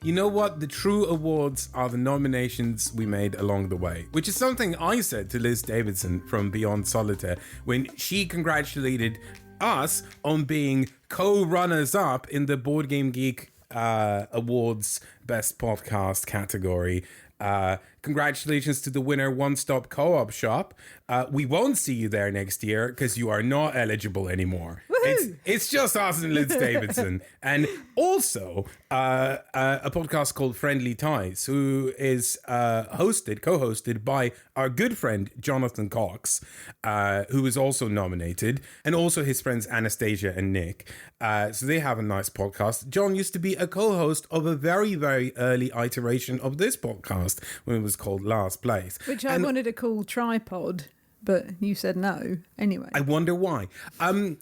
You know what? The true awards are the nominations we made along the way, which is something I said to Liz Davidson from Beyond Solitaire when she congratulated us on being co-runners-up in the Board Game Geek Awards Best Podcast category. Congratulations to the winner, One Stop Co-op Shop. We won't see you there next year because you are not eligible anymore. It's just us and Liz Davidson. And also a podcast called Friendly Ties, who is co-hosted by our good friend, Jonathan Cox, who is also nominated, and also his friends Anastasia and Nick. So they have a nice podcast. John used to be a co-host of a very, very early iteration of this podcast when it was called Last Place. Which I wanted to call Tripod, but you said no anyway. I wonder why. I'm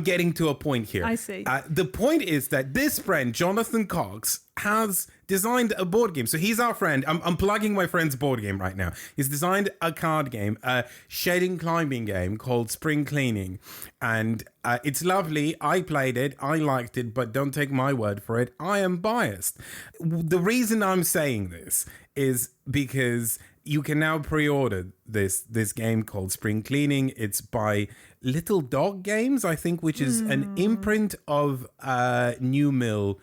getting to a point here. I see. The point is that this friend, Jonathan Cox, has designed a board game. So he's our friend. I'm plugging my friend's board game right now. He's designed a card game, a shedding climbing game called Spring Cleaning. And it's lovely. I played it. I liked it, but don't take my word for it. I am biased. The reason I'm saying this is because you can now pre-order this game called Spring Cleaning. It's by Little Dog Games, I think, which is an imprint of New Mill,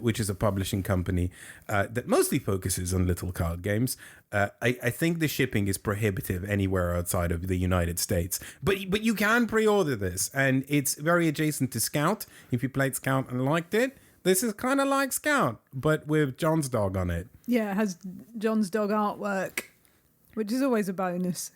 which is a publishing company that mostly focuses on little card games. I think the shipping is prohibitive anywhere outside of the United States. But you can pre-order this, and it's very adjacent to Scout. If you played Scout and liked it, this is kind of like Scout, but with John's dog on it. Yeah, it has John's dog artwork, which is always a bonus.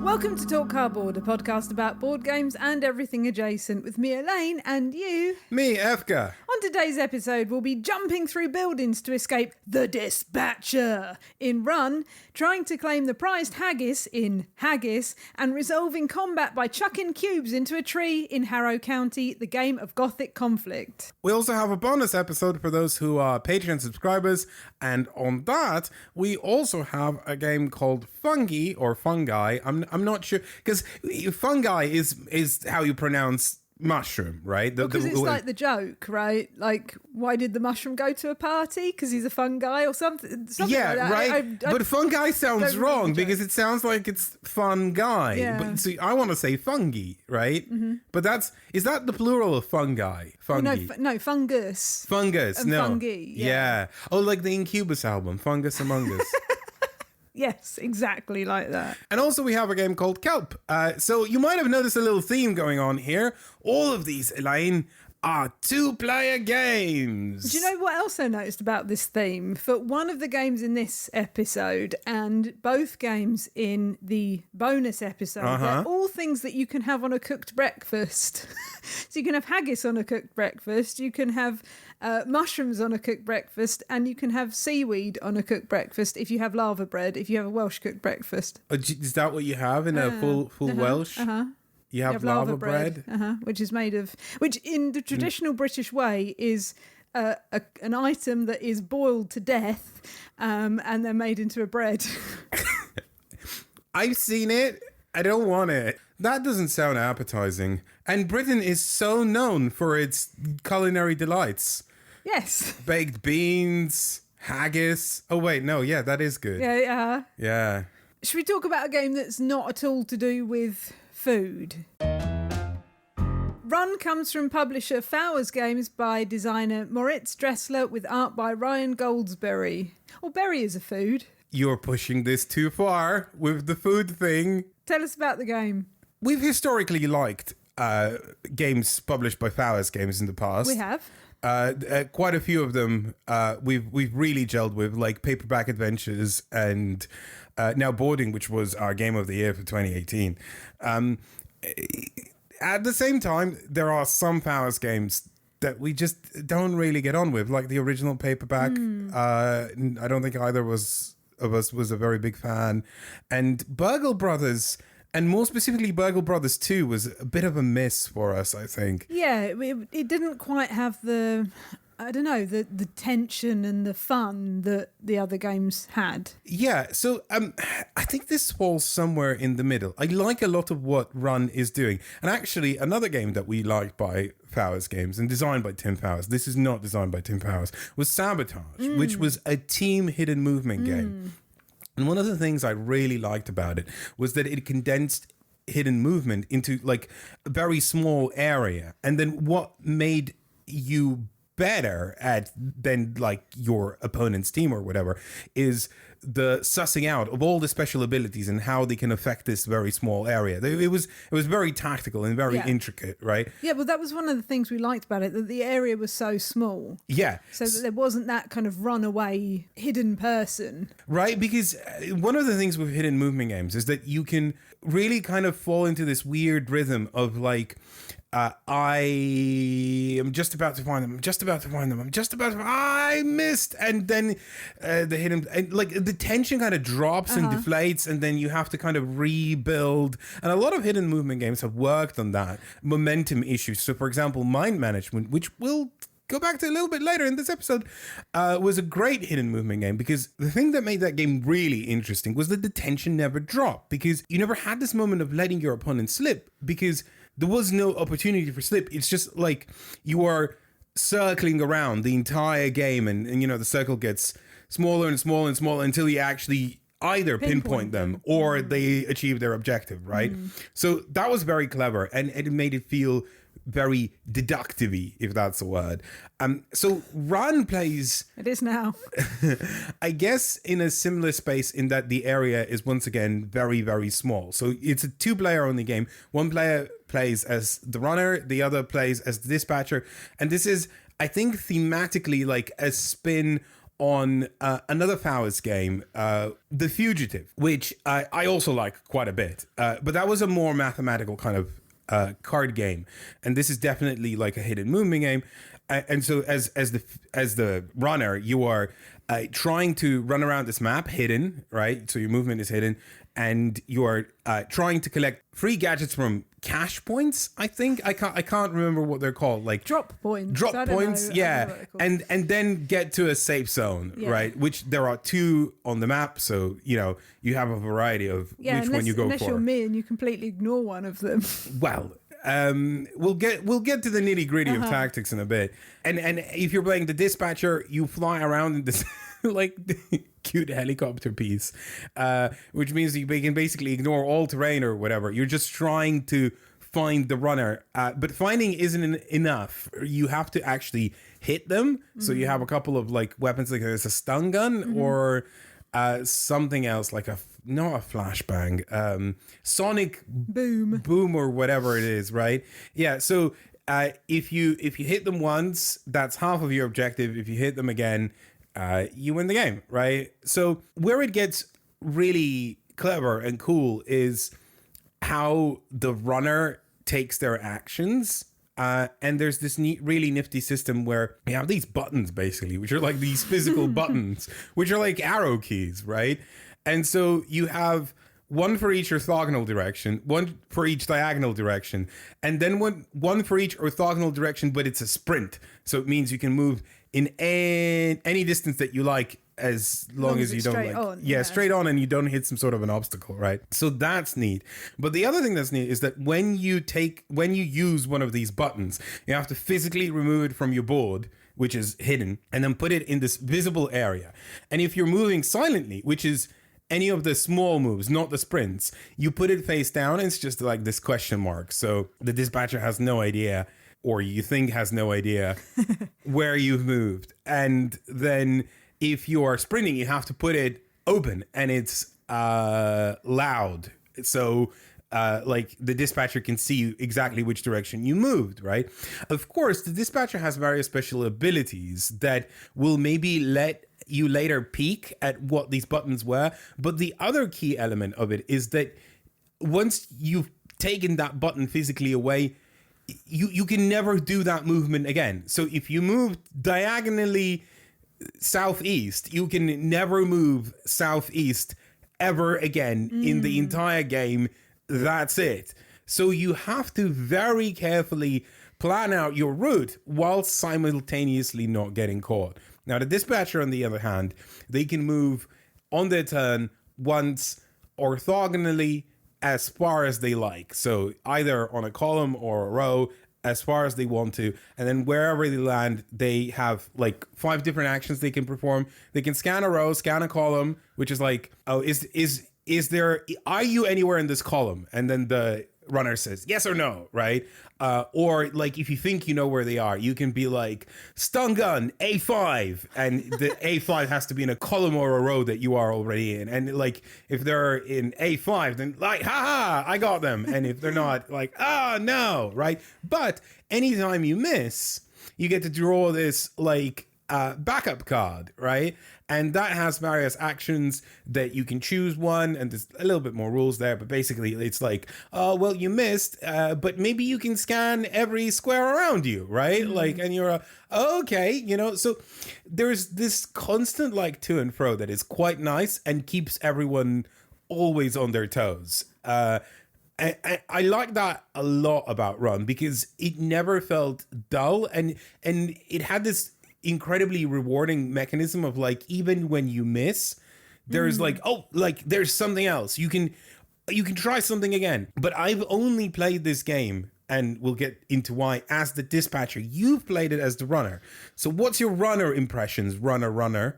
Welcome to Talk Cardboard, a podcast about board games and everything adjacent with me, Elaine, and you. Me, Efka. On today's episode, we'll be jumping through buildings to escape the Dispatcher in Run, trying to claim the prized Haggis in Haggis, and resolving combat by chucking cubes into a tree in Harrow County, the game of Gothic conflict. We also have a bonus episode for those who are Patreon subscribers, and on that, we also have a game called Fungi, or Fungi. I'm not sure, because fungi is how you pronounce mushroom, right? Because it's like the joke, right? Like, why did the mushroom go to a party? Because he's a fungi or something yeah, like that. Right? But fungi sounds wrong because it sounds like it's fun guy. Yeah. But see, I want to say fungi, right? Mm-hmm. But is that the plural of fungi? Fungi. Well, no, fungus. Fungus, and no. Fungi, yeah. Oh, like the Incubus album, Fungus Among Us. Yes, exactly like that. And also we have a game called Kelp. So you might have noticed a little theme going on here. All of these, Elaine, are two-player games. Do you know what else I noticed about this theme? For one of the games in this episode and both games in the bonus episode, they're all things that you can have on a cooked breakfast. So you can have haggis on a cooked breakfast, you can have mushrooms on a cooked breakfast, and you can have seaweed on a cooked breakfast if you have lava bread, if you have a Welsh cooked breakfast. Is that what you have in a full Welsh? You have lava bread? Which is made of... Which in the traditional British way is an item that is boiled to death and then made into a bread. I've seen it. I don't want it. That doesn't sound appetizing. And Britain is so known for its culinary delights. Yes. Baked beans, haggis. Oh, wait, no, yeah, that is good. Yeah. Yeah. Should we talk about a game that's not at all to do with food? Run comes from publisher Fowers Games by designer Moritz Dressler with art by Ryan Goldsberry. Well, berry is a food. You're pushing this too far with the food thing. Tell us about the game. We've historically liked games published by Fowers Games in the past. We have. Quite a few of them we've really gelled with, like Paperback Adventures and now Boarding, which was our game of the year for 2018. At the same time, there are some Fowers games that we just don't really get on with, like the original Paperback. I don't think either of us was a very big fan. And Burgle Brothers, and more specifically Burgle Brothers 2, was a bit of a miss for us, I think. Yeah, it didn't quite have the I don't know, the tension and the fun that the other games had. Yeah, so I think this falls somewhere in the middle. I like a lot of what Run is doing. And actually, another game that we liked by Fowers Games and designed by Tim Fowers, this is not designed by Tim Fowers, was Sabotage, which was a team hidden movement game. And one of the things I really liked about it was that it condensed hidden movement into like a very small area. And then what made you better at than like your opponent's team or whatever is the sussing out of all the special abilities and how they can affect this very small area. It was very tactical and very intricate, right? Yeah, well, that was one of the things we liked about it, that the area was so small. Yeah. So that there wasn't that kind of runaway hidden person. Right, because one of the things with hidden movement games is that you can really kind of fall into this weird rhythm of like, I am just about to find them. I missed. And then the hidden, and like the tension kind of drops and deflates, and then you have to kind of rebuild. And a lot of hidden movement games have worked on that momentum issue. So, for example, Mind Management, which we'll go back to a little bit later in this episode, was a great hidden movement game, because the thing that made that game really interesting was that the tension never dropped, because you never had this moment of letting your opponent slip, because there was no opportunity for slip. It's just like you are circling around the entire game, and you know, the circle gets smaller and smaller and smaller until you actually either pinpoint them or they achieve their objective, right? So that was very clever, and it made it feel very deductive-y, if that's a word. So Run plays... It is now. I guess in a similar space in that the area is once again very, very small. So it's a two-player only game. One player plays as the runner, the other plays as the dispatcher. And this is, I think, thematically like a spin on another Fowers game, The Fugitive, which I also like quite a bit. But that was a more mathematical kind of card game, and this is definitely like a hidden movement game. And so as the runner, you are trying to run around this map hidden, right? So your movement is hidden, and you are trying to collect free gadgets from cash points. I think I can't remember what they're called, like drop points. Yeah, and then get to a safe zone, right? Which there are 2 on the map, so you know you have a variety of which one you go for. Unless you're me and you completely ignore one of them. Well, we'll get to the nitty gritty of tactics in a bit. And if you're playing the dispatcher, you fly around in this like cute helicopter piece, which means you can basically ignore all terrain or whatever. You're just trying to find the runner, but finding isn't enough. You have to actually hit them. So you have a couple of like weapons, like there's a stun gun or something else, like not a flashbang, sonic boom or whatever it is, right? Yeah. So if you hit them once, that's half of your objective. If you hit them again, you win the game, right? So where it gets really clever and cool is how the runner takes their actions. And there's this really nifty system where you have these buttons, basically, which are like these physical buttons, which are like arrow keys, right? And so you have one for each orthogonal direction, one for each diagonal direction, and then one for each orthogonal direction, but it's a sprint. So it means you can move in any distance that you like, as long as you don't straight on, and you don't hit some sort of an obstacle, right? So that's neat. But the other thing that's neat is that when you use one of these buttons, you have to physically remove it from your board, which is hidden, and then put it in this visible area. And if you're moving silently, which is any of the small moves, not the sprints, you put it face down, and it's just like this question mark. So the dispatcher has no idea, or you think has no idea where you've moved. And then if you are sprinting, you have to put it open, and it's loud. So like the dispatcher can see exactly which direction you moved, right? Of course, the dispatcher has various special abilities that will maybe let you later peek at what these buttons were. But the other key element of it is that once you've taken that button physically away, you can never do that movement again. So if you move diagonally southeast, you can never move southeast ever again in the entire game. That's it. So you have to very carefully plan out your route while simultaneously not getting caught. Now, the dispatcher, on the other hand, they can move on their turn once orthogonally as far as they like. So either on a column or a row, as far as they want to, and then wherever they land, they have like 5 different actions they can perform. They can scan a row, scan a column, which is like, oh, are you anywhere in this column? And then the runner says yes or no, right? Or like if you think you know where they are, you can be like stun gun A5, and the A5 has to be in a column or a row that you are already in. And like if they're in A5, then like haha, I got them. And if they're not, like no, right? But anytime you miss, you get to draw this like backup card, right? And that has various actions that you can choose one, and there's a little bit more rules there, but basically it's like, oh, well, you missed, but maybe you can scan every square around you, right? Like, and you're okay, you know? So there's this constant like to and fro that is quite nice and keeps everyone always on their toes. I like that a lot about Run, because it never felt dull, and it had this incredibly rewarding mechanism of like, even when you miss, there's like, oh, like there's something else you can try something again. But I've only played this game, and we'll get into why, as the dispatcher. You've played it as the runner. So what's your runner impressions? Runner,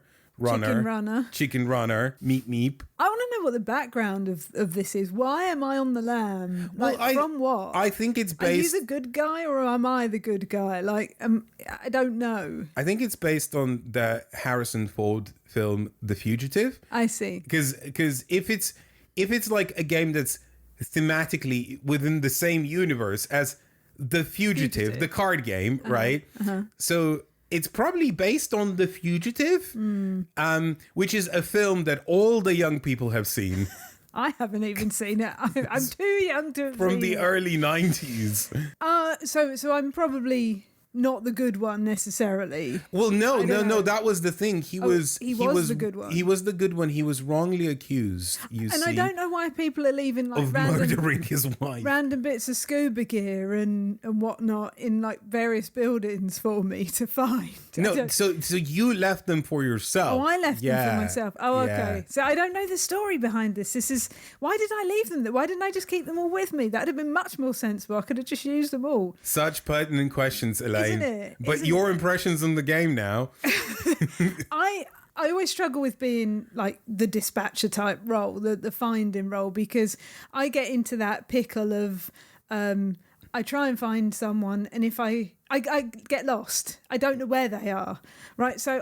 chicken runner, meep. I want to know what the background of this is. Why am I on the lam? Like, well, from what? I think it's based... Are you the good guy, or am I the good guy? Like, I don't know. I think it's based on the Harrison Ford film The Fugitive. I see. Because if it's like a game that's thematically within the same universe as The Fugitive. The card game, right? So it's probably based on The Fugitive, which is a film that all the young people have seen. I haven't even seen it. I'm too young to have from seen the it. early 90s. So I'm probably not the good one necessarily. Well, no, that was the thing. He was the good one. He was the good one. He was wrongly accused, I don't know why people are leaving like of murdering his wife. Random bits of scuba gear and whatnot in like various buildings for me to find. No, so you left them for yourself. Oh, I left them for myself. Oh, okay. Yeah. So I don't know the story behind this. Why did I leave them? Why didn't I just keep them all with me? That'd have been much more sensible. I could have just used them all. Such pertinent questions, Elaine. Isn't it? But your impressions on the game now. I always struggle with being like the dispatcher type role, the finding role, because I get into that pickle of I try and find someone, and if I get lost, I don't know where they are, right? So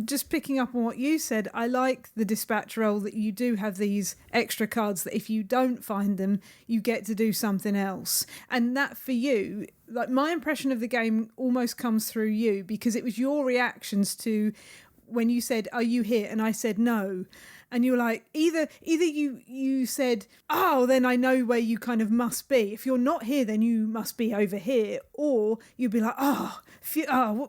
just picking up on what you said, I like the dispatch role that you do have these extra cards that if you don't find them, you get to do something else. And that for you, like my impression of the game almost comes through you, because it was your reactions to when you said, "Are you here?" and I said no. And you were like, either you said, oh, then I know where you kind of must be. If you're not here, then you must be over here. Or you'd be like,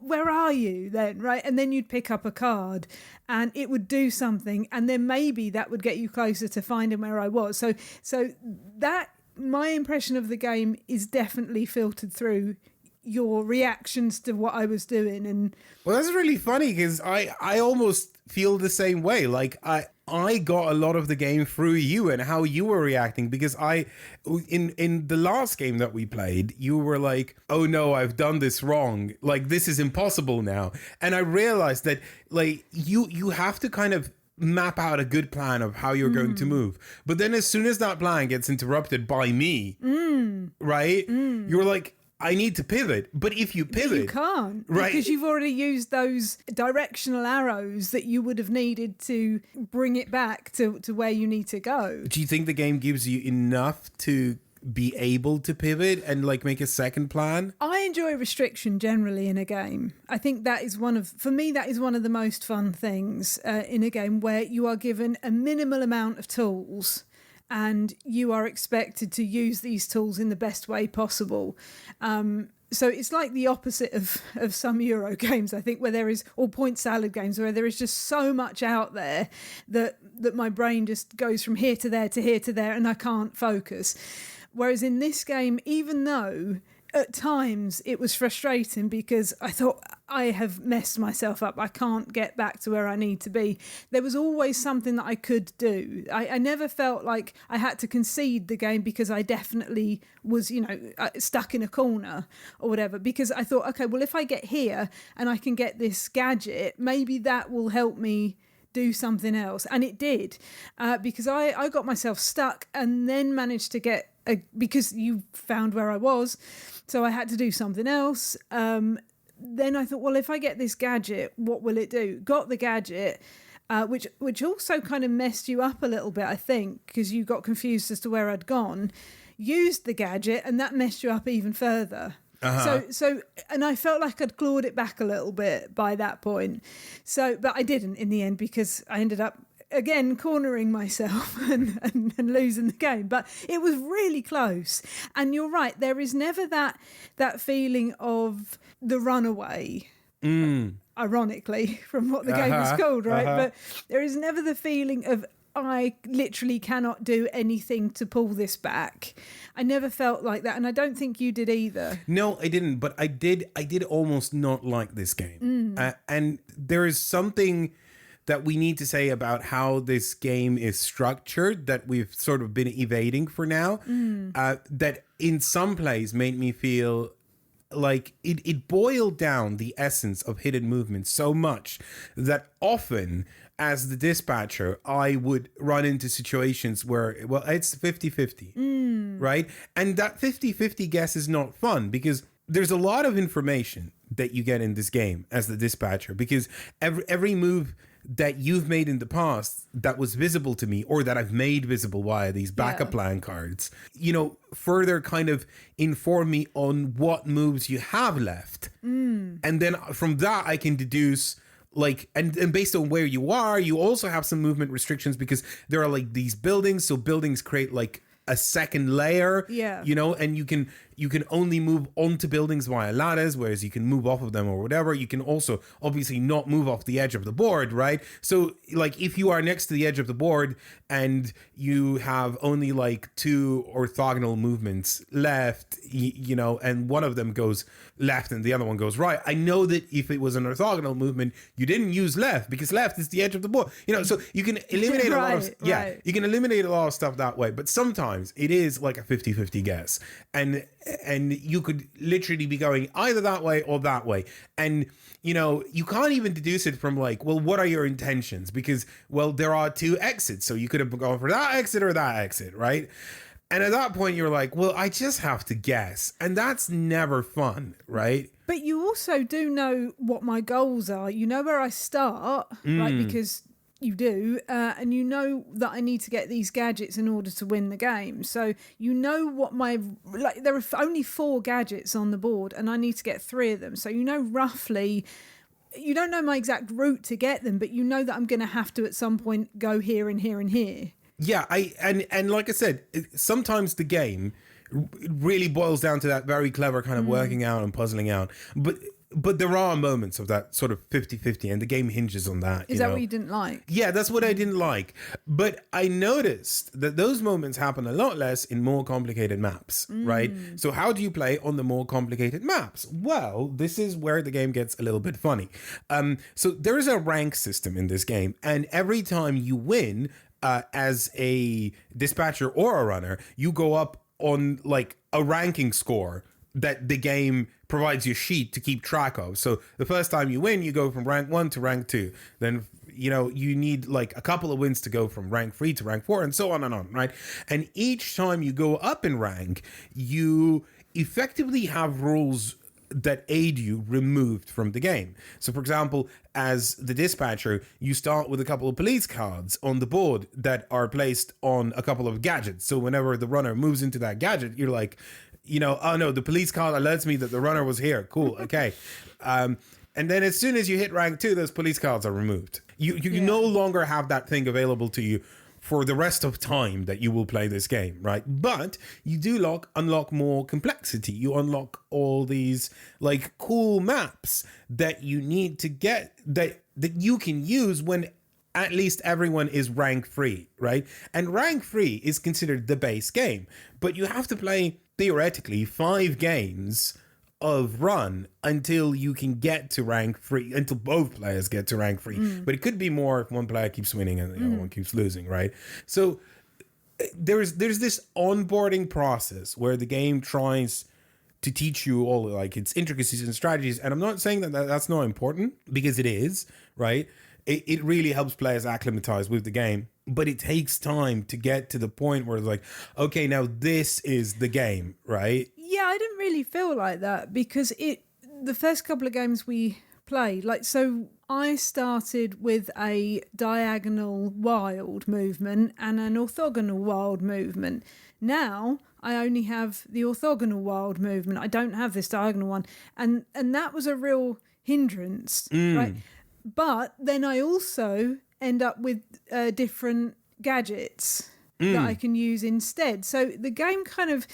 where are you then, right? And then you'd pick up a card and it would do something. And then maybe that would get you closer to finding where I was. So that, my impression of the game is definitely filtered through your reactions to what I was doing. And well, that's really funny, because I almost feel the same way. Like I got a lot of the game through you and how you were reacting, because in the last game that we played, you were like, oh no, I've done this wrong, like this is impossible now. And I realized that like you have to kind of map out a good plan of how you're going to move. But then as soon as that plan gets interrupted by me, right, you're like, I need to pivot. But if you pivot, you can't, right? Because you've already used those directional arrows that you would have needed to bring it back to where you need to go. Do you think the game gives you enough to be able to pivot and like make a second plan? I enjoy restriction generally in a game. I think that is one of the most fun things in a game, where you are given a minimal amount of tools and you are expected to use these tools in the best way possible. So it's like the opposite of some Euro games, I think, where there is, or point salad games, where there is just so much out there that my brain just goes from here to there to here to there, and I can't focus. Whereas in this game, even though at times it was frustrating because I thought, I have messed myself up. I can't get back to where I need to be. There was always something that I could do. I never felt like I had to concede the game because I definitely was, stuck in a corner or whatever. Because I thought, okay, well, if I get here and I can get this gadget, maybe that will help me do something else. And it did, because I got myself stuck and then managed to get, because you found where I was, so I had to do something else. Then I thought, well, if I get this gadget, what will it do? Got the gadget, which also kind of messed you up a little bit, I think, because you got confused as to where I'd gone. Used the gadget, and that messed you up even further. So, and I felt like I'd clawed it back a little bit by that point. But I didn't in the end, because I ended up again cornering myself and losing the game. But it was really close. And you're right, there is never that feeling of the runaway. Ironically, from what the game is called, right? But there is never the feeling of, I literally cannot do anything to pull this back. I never felt like that, and I don't think you did either. No, I didn't, but I did almost not like this game. And there is something that we need to say about how this game is structured that we've sort of been evading for now, that in some plays made me feel like it boiled down the essence of hidden movement so much that often, as the dispatcher, I would run into situations where, well, it's 50-50, right? And that 50-50 guess is not fun because there's a lot of information that you get in this game as the dispatcher, because every move that you've made in the past that was visible to me, or that I've made visible via these backup plan cards, further kind of inform me on what moves you have left. And then from that, I can deduce, like, and based on where you are, you also have some movement restrictions because there are like these buildings. So buildings create like a second layer, and you can only move onto buildings via ladders, whereas you can move off of them or whatever. You can also obviously not move off the edge of the board, right? So like if you are next to the edge of the board and you have only like 2 orthogonal movements left, and one of them goes left and the other one goes right, I know that if it was an orthogonal movement, you didn't use left because left is the edge of the board, so you can eliminate you can eliminate a lot of stuff that way. But sometimes it is like a 50-50 guess, and you could literally be going either that way or that way. And, you can't even deduce it from like, well, what are your intentions? Because, well, there are 2 exits. So you could have gone for that exit or that exit, right? And at that point, you're like, well, I just have to guess. And that's never fun, right? But you also do know what my goals are. You know where I start, right? Because you do, and you know that I need to get these gadgets in order to win the game. So you know what there are only 4 gadgets on the board and I need to get 3 of them. So roughly, you don't know my exact route to get them, but you know that I'm going to have to at some point go here and here and here. Yeah, and like I said, sometimes the game really boils down to that very clever kind of working out and puzzling out. But there are moments of that sort of 50-50, and the game hinges on that. Is that what you didn't like? Yeah, that's what I didn't like. But I noticed that those moments happen a lot less in more complicated maps, right? So how do you play on the more complicated maps? Well, this is where the game gets a little bit funny. So there is a rank system in this game, and every time you win as a dispatcher or a runner, you go up on like a ranking score that the game provides you a sheet to keep track of. So the first time you win, you go from rank 1 to rank 2. Then, you need like a couple of wins to go from rank 3 to rank 4 and so on and on, right? And each time you go up in rank, you effectively have rules that aid you removed from the game. So for example, as the dispatcher, you start with a couple of police cards on the board that are placed on a couple of gadgets. So whenever the runner moves into that gadget, you're like, oh no, the police card alerts me that the runner was here. Cool, okay. And then as soon as you hit rank 2, those police cards are removed. You no longer have that thing available to you for the rest of time that you will play this game, right? But you do unlock more complexity. You unlock all these like cool maps that you need to get that you can use when at least everyone is rank 3, right? And rank 3 is considered the base game, but you have to play theoretically 5 games of run until you can get to rank 3, until both players get to rank 3. But it could be more if one player keeps winning and the other one keeps losing, right? So there's this onboarding process where the game tries to teach you all like its intricacies and strategies. And I'm not saying that that's not important, because it is, right? It really helps players acclimatize with the game, but it takes time to get to the point where it's like, okay, now this is the game, right? Yeah, I didn't really feel like that, because the first couple of games we played, like, so I started with a diagonal wild movement and an orthogonal wild movement. Now I only have the orthogonal wild movement. I don't have this diagonal one. And that was a real hindrance, right? But then I also end up with different gadgets that I can use instead. So the game kind of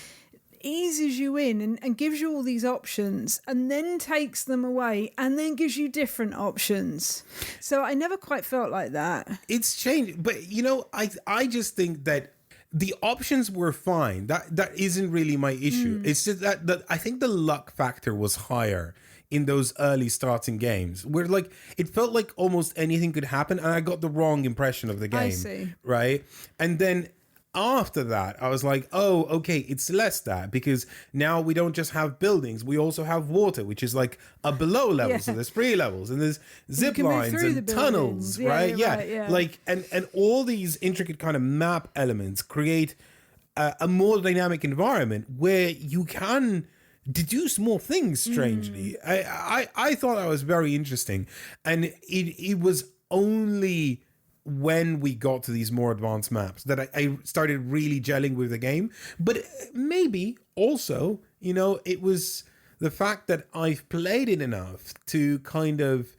eases you in and gives you all these options and then takes them away and then gives you different options. So I never quite felt like that. It's changed. But, you know, I just think that the options were fine. That isn't really my issue. It's just that I think the luck factor was higher in those early starting games, where like it felt like almost anything could happen, and I got the wrong impression of the game. I see. Right? And then after that, I was like, oh, okay, it's less that, because now we don't just have buildings, we also have water, which is like a below level. Yeah. So there's 3 levels, and there's zip lines and tunnels, yeah, right? Yeah. Right, yeah. Like, and all these intricate kind of map elements create a more dynamic environment where you can deduce more things, strangely. I thought that was very interesting. And it was only when we got to these more advanced maps that I started really gelling with the game. But maybe also, you know, it was the fact that I've played it enough to kind of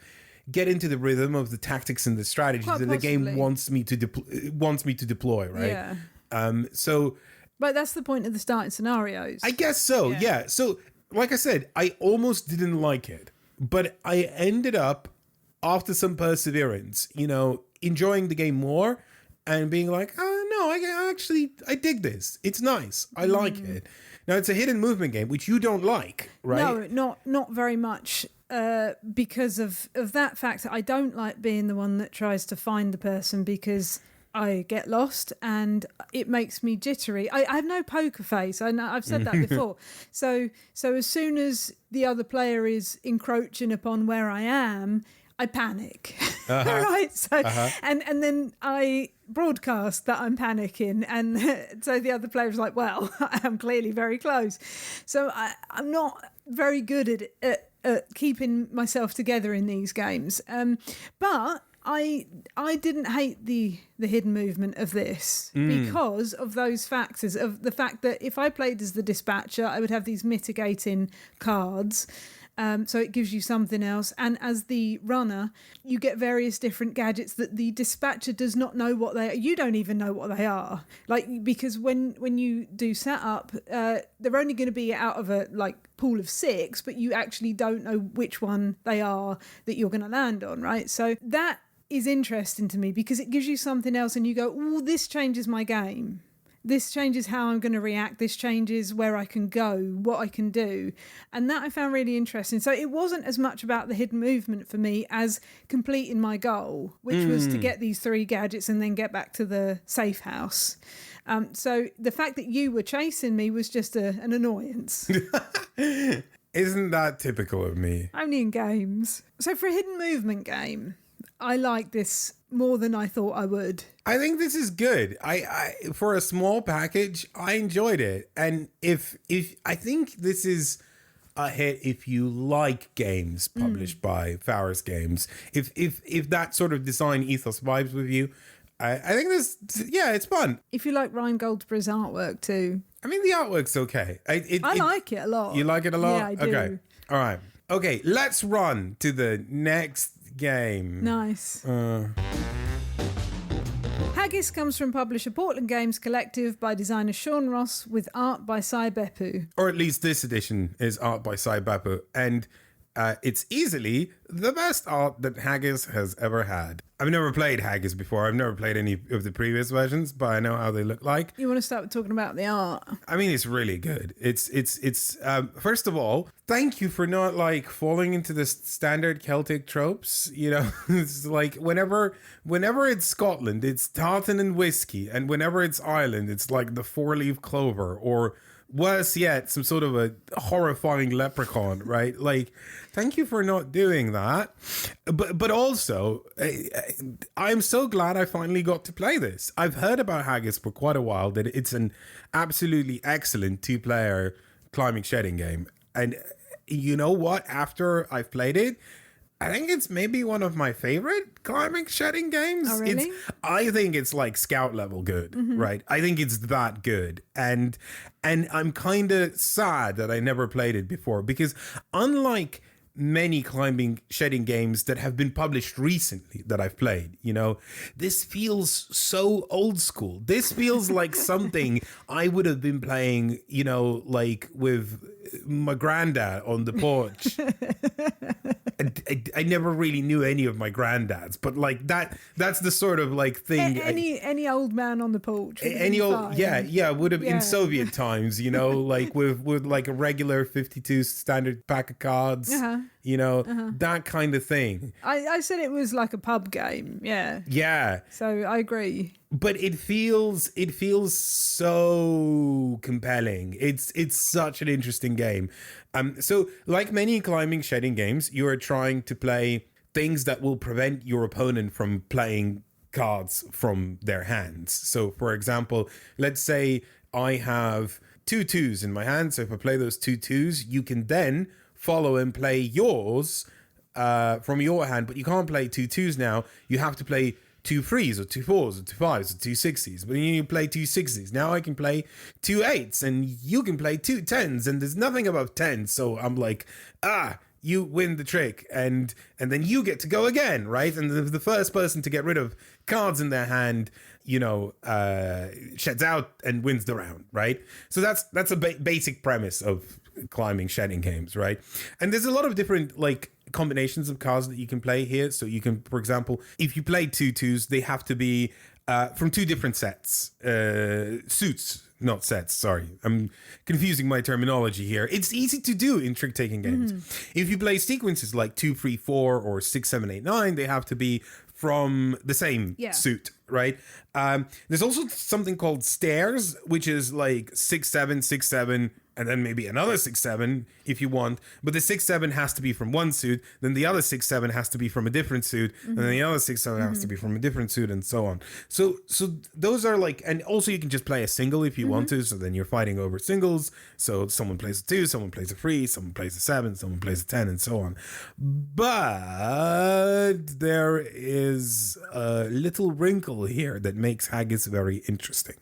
get into the rhythm of the tactics and the strategies that the game wants me to deploy, right? Yeah. So But that's the point of the starting scenarios. I guess so, yeah. So, like I said, I almost didn't like it, but I ended up, after some perseverance, you know, enjoying the game more and being like, oh, no, I dig this. It's nice. I like it. Now, it's a hidden movement game, which you don't like, right? No, not very much. Because of that factor, I don't like being the one that tries to find the person, because I get lost and it makes me jittery. I have no poker face. I know, I've said that before. So as soon as the other player is encroaching upon where I am, I panic. Right? So and then I broadcast that I'm panicking, and so the other player is like, well, I am clearly very close. So I'm not very good at keeping myself together in these games. But I didn't hate the hidden movement of this because of those factors, of the fact that if I played as the dispatcher, I would have these mitigating cards. So it gives you something else. And as the runner, you get various different gadgets that the dispatcher does not know what they are. You don't even know what they are. Like, because when you do setup, they're only going to be out of a pool of 6, but you actually don't know which one they are that you're going to land on, right? So that is interesting to me, because it gives you something else and you go, oh, this changes my game. This changes how I'm going to react. This changes where I can go, what I can do. And that I found really interesting. So it wasn't as much about the hidden movement for me as completing my goal, which was to get these 3 gadgets and then get back to the safe house. So the fact that you were chasing me was just an annoyance. Isn't that typical of me? Only in games. So for a hidden movement game, I like this more than I thought I would. I think this is good. I for a small package, I enjoyed it. And if I think this is a hit if you like games published by Farris Games. If that sort of design ethos vibes with you, I think this, yeah, it's fun. If you like Ryan Goldsborough's artwork too. I mean, the artwork's okay. I like it a lot. You like it a lot? Yeah, I do. Okay. All right. Okay, let's run to the next game. Nice. Haggis comes from publisher Portland Games Collective by designer Sean Ross with art by Sai Beppu. Or at least this edition is art by Sai Beppu. And It's easily the best art that Haggis has ever had. I've never played Haggis before. I've never played any of the previous versions, but I know how they look like. You want to start talking about the art? I mean, it's really good. It's first of all, thank you for not like falling into the standard Celtic tropes. You know, it's like whenever it's Scotland, it's tartan and whiskey, and whenever it's Ireland, it's like the 4-leaf clover, or worse yet, some sort of a horrifying leprechaun, right? Like, thank you for not doing that. But also, I'm so glad I finally got to play this. I've heard about Haggis for quite a while, that it's an absolutely excellent 2-player climbing shedding game. And you know what? After I've played it, I think it's maybe one of my favorite climbing shedding games. Oh, really? I think it's like scout level good, right? I think it's that good. And I'm kind of sad that I never played it before, because unlike many climbing shedding games that have been published recently that I've played, you know, this feels so old school. This feels like something I would have been playing, you know, like with my granddad on the porch. I never really knew any of my granddads, but like that's the sort of like thing. Any old man on the porch. Any old, yeah, would have in Soviet times, you know, like with like a regular 52 standard pack of cards, you know, that kind of thing. I said it was like a pub game, yeah. Yeah. So I agree. But it feels so compelling. It's such an interesting game. So like many climbing shedding games, you are trying to play things that will prevent your opponent from playing cards from their hands. So for example, let's say I have 2 2s in my hand. So if I play those 2 2s, you can then follow and play yours from your hand, but you can't play 2 2s now. You have to play 2 3s or 2 4s or 2 5s or 2 6s, but you play 2 6s. Now I can play 2 8s and you can play 2 10s, and there's nothing above 10. So I'm like, you win the trick, and then you get to go again, right? And the first person to get rid of cards in their hand, you know, sheds out and wins the round, right? So that's a basic premise of climbing shedding games, right? And there's a lot of different like combinations of cards that you can play here. So you can, for example, if you play 2 2s, they have to be from 2 different sets, suits, not sets. Sorry, I'm confusing my terminology here. It's easy to do in trick taking games. If you play sequences like 2 3 4 or 6 7 8 9, they have to be from the same suit, right? There's also something called stairs, which is like 6 7 6 7, and then maybe another 6 7 if you want, but the 6 7 has to be from one suit, then the other 6 7 has to be from a different suit, and then the other 6 7 has to be from a different suit, and so on. So those are like, and also you can just play a single if you want to, so then you're fighting over singles. So someone plays a 2, someone plays a 3, someone plays a 7, someone plays a 10, and so on. But there is a little wrinkle here that makes Haggis very interesting.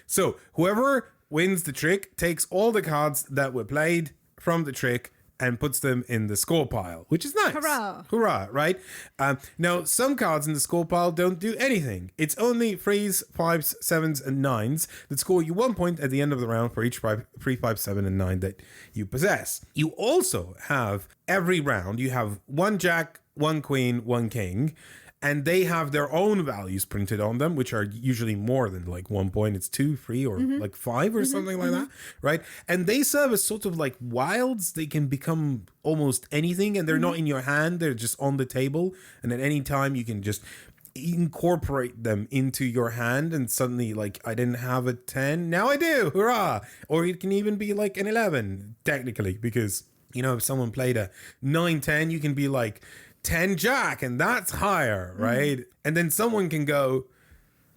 So whoever wins the trick takes all the cards that were played from the trick and puts them in the score pile, which is nice. Hurrah, right? Now, some cards in the score pile don't do anything. It's only 3s, 5s, 7s, and 9s that score you 1 point at the end of the round for each 3, 5, 7, and 9 that you possess. You also have, every round, you have 1 jack, 1 queen, 1 king, and they have their own values printed on them, which are usually more than like 1 point. It's 2, 3, or like 5 or something like that, right? And they serve as sort of like wilds. They can become almost anything, and they're not in your hand. They're just on the table. And at any time, you can just incorporate them into your hand, and suddenly, like, I didn't have a 10. Now I do. Hurrah. Or it can even be like an 11, technically, because, you know, if someone played a 9, 10, you can be like 10 jack, and that's higher, right? And then someone can go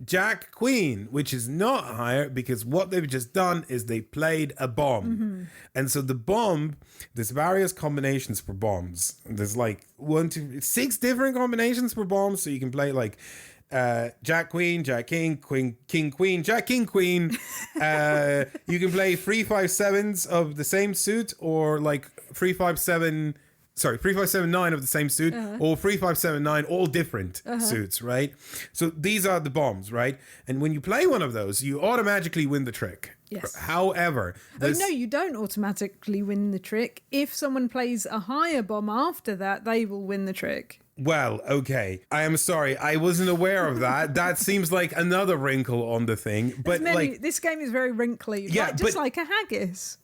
jack queen, which is not higher, because what they've just done is they played a bomb. And so the bomb, there's various combinations for bombs. There's like 6 different combinations for bombs. So you can play like jack queen, jack king, queen king queen, jack king queen. You can play 3 5 7s of the same suit, or like 3 5 7 sorry, 3579 of the same suit, or 3579 all different suits, right? So these are the bombs, right? And when you play one of those, you automatically win the trick. Yes. However, no, you don't automatically win the trick. If someone plays a higher bomb after that, they will win the trick. Well, okay. I am sorry. I wasn't aware of that. That seems like another wrinkle on the thing. But this game is very wrinkly. Yeah, just like a haggis.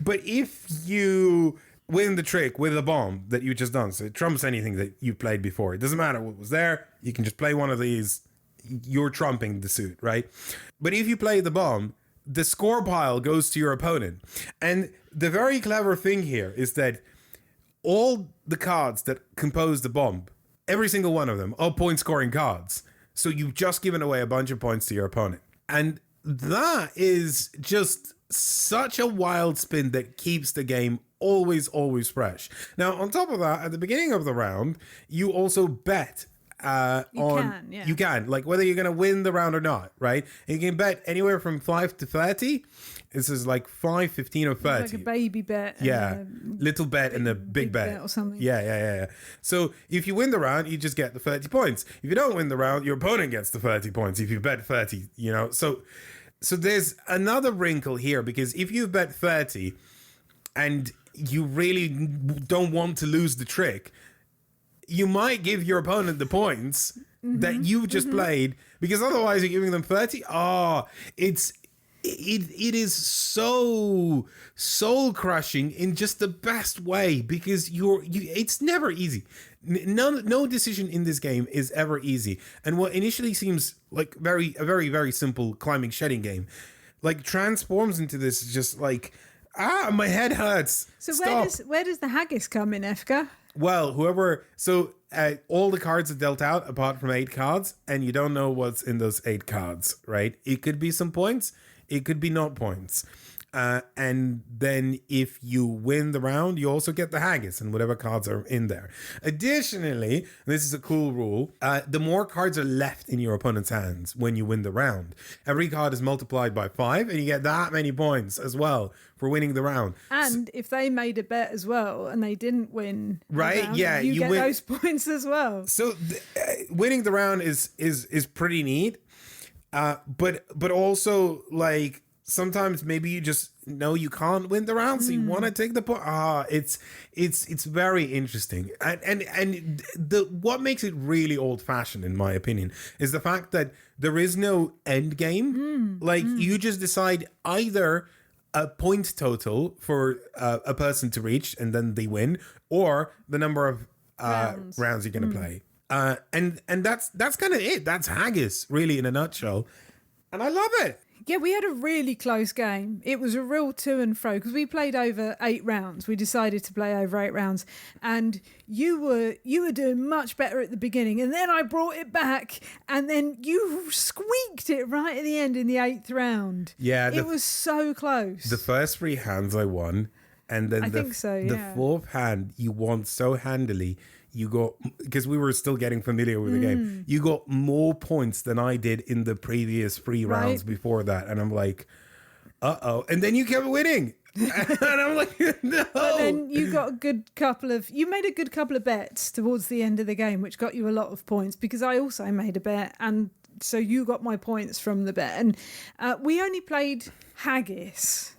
But if you win the trick with a bomb that you just done, so it trumps anything that you played before. It doesn't matter what was there. You can just play one of these. You're trumping the suit, right? But if you play the bomb, the score pile goes to your opponent. And the very clever thing here is that all the cards that compose the bomb, every single one of them, are point scoring cards. So you've just given away a bunch of points to your opponent. And that is just such a wild spin that keeps the game always fresh. Now, on top of that, at the beginning of the round, you also bet you can, like, whether you're going to win the round or not, right? And you can bet anywhere from 5 to 30. This is like 5, 15, or 30. Like a baby bet. Yeah. Little bet and a big bet. Or something. Yeah. So if you win the round, you just get the 30 points. If you don't win the round, your opponent gets the 30 points. If you bet 30, So there's another wrinkle here, because if you bet 30 and you really don't want to lose the trick, you might give your opponent the points that you just played, because otherwise you're giving them 30. It is so soul crushing in just the best way, because it's never easy. No decision in this game is ever easy. And what initially seems like a very, very simple climbing shedding game, like, transforms into this just like, my head hurts. So Stop. where does the haggis come in, Efka? Well, all the cards are dealt out apart from 8 cards, and you don't know what's in those 8 cards, right? It could be some points, it could be not points. And then if you win the round, you also get the haggis and whatever cards are in there. Additionally, this is a cool rule, the more cards are left in your opponent's hands when you win the round. Every card is multiplied by 5, and you get that many points as well for winning the round. And if they made a bet as well and they didn't win, right? Round, yeah, you get win those points as well. So winning the round is pretty neat, but also, like, sometimes maybe you just know you can't win the round, so you want to take the point. It's very interesting, and what makes it really old fashioned, in my opinion, is the fact that there is no end game. You just decide either a point total for a person to reach, and then they win, or the number of rounds you're going to play. And that's kind of it. That's Haggis, really, in a nutshell. And I love it. Yeah, we had a really close game. It was a real to and fro, because we played over 8 rounds. We decided to play over 8 rounds, and you were doing much better at the beginning, and then I brought it back, and then you squeaked it right at the end in the 8th round. Yeah, it was so close. The first 3 hands I won, and then the 4th hand you won so handily. You got, because we were still getting familiar with the game, you got more points than I did in the previous 3 rounds before that. And I'm like, uh-oh. And then you kept winning. And I'm like, no. But then you made a good couple of bets towards the end of the game, which got you a lot of points, because I also made a bet. And so you got my points from the bet. And we only played Haggis,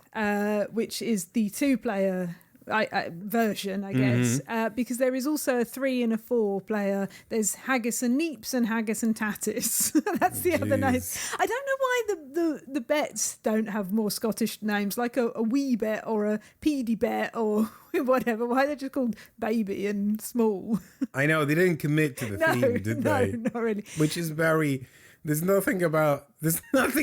which is the 2-player version, I guess, because there is also a 3 and a 4 player. There's Haggis and Neeps and Haggis and Tatis. That's the other name. I don't know why the bets don't have more Scottish names, like a wee bet or a peedy bet or whatever. Why they're just called baby and small. I know, they didn't commit to the theme, did they? No, not really. Which is very... There's nothing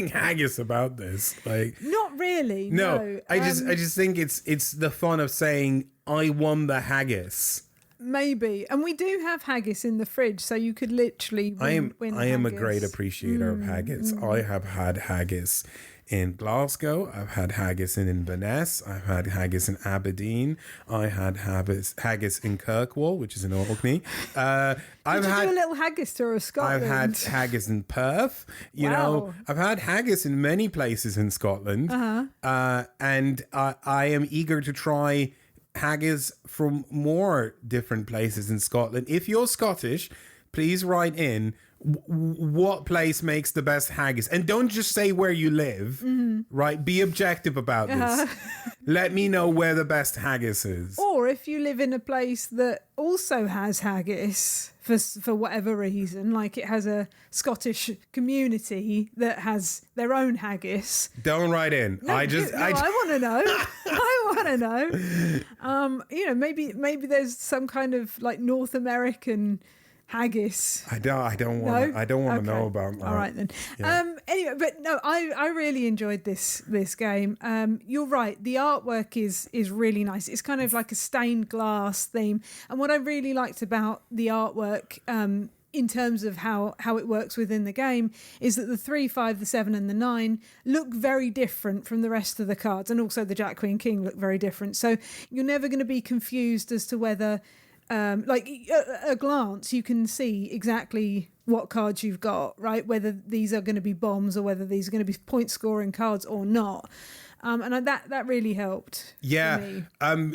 haggis about this. Like, not really. No. I just think it's the fun of saying I won the haggis. Maybe. And we do have haggis in the fridge, so you could literally win I am a haggis. great appreciator of haggis. I have had haggis in Glasgow. I've had haggis in Inverness. I've had haggis in Aberdeen. I had haggis in Kirkwall, which is in Orkney. Did you do a little haggis tour of Scotland? I've had haggis in Perth. You know, I've had haggis in many places in Scotland. And I am eager to try haggis from more different places in Scotland. If you're Scottish, please write in what place makes the best haggis. And don't just say where you live, right? Be objective about this. Let me know where the best haggis is. Or if you live in a place that also has haggis for whatever reason, like it has a Scottish community that has their own haggis. Don't write in. I want to know. I want to know. Maybe there's some kind of like North American haggis. I don't want to know about that. All right then. Yeah. Anyway, but no, I really enjoyed this game. You're right. The artwork is really nice. It's kind of like a stained glass theme. And what I really liked about the artwork, in terms of how it works within the game, is that the 3, 5, the 7 and the 9 look very different from the rest of the cards. And also the Jack, Queen, King look very different. So you're never going to be confused as to whether a glance you can see exactly what cards you've got, right? Whether these are going to be bombs or whether these are going to be point scoring cards or not. And that really helped. Yeah. For me.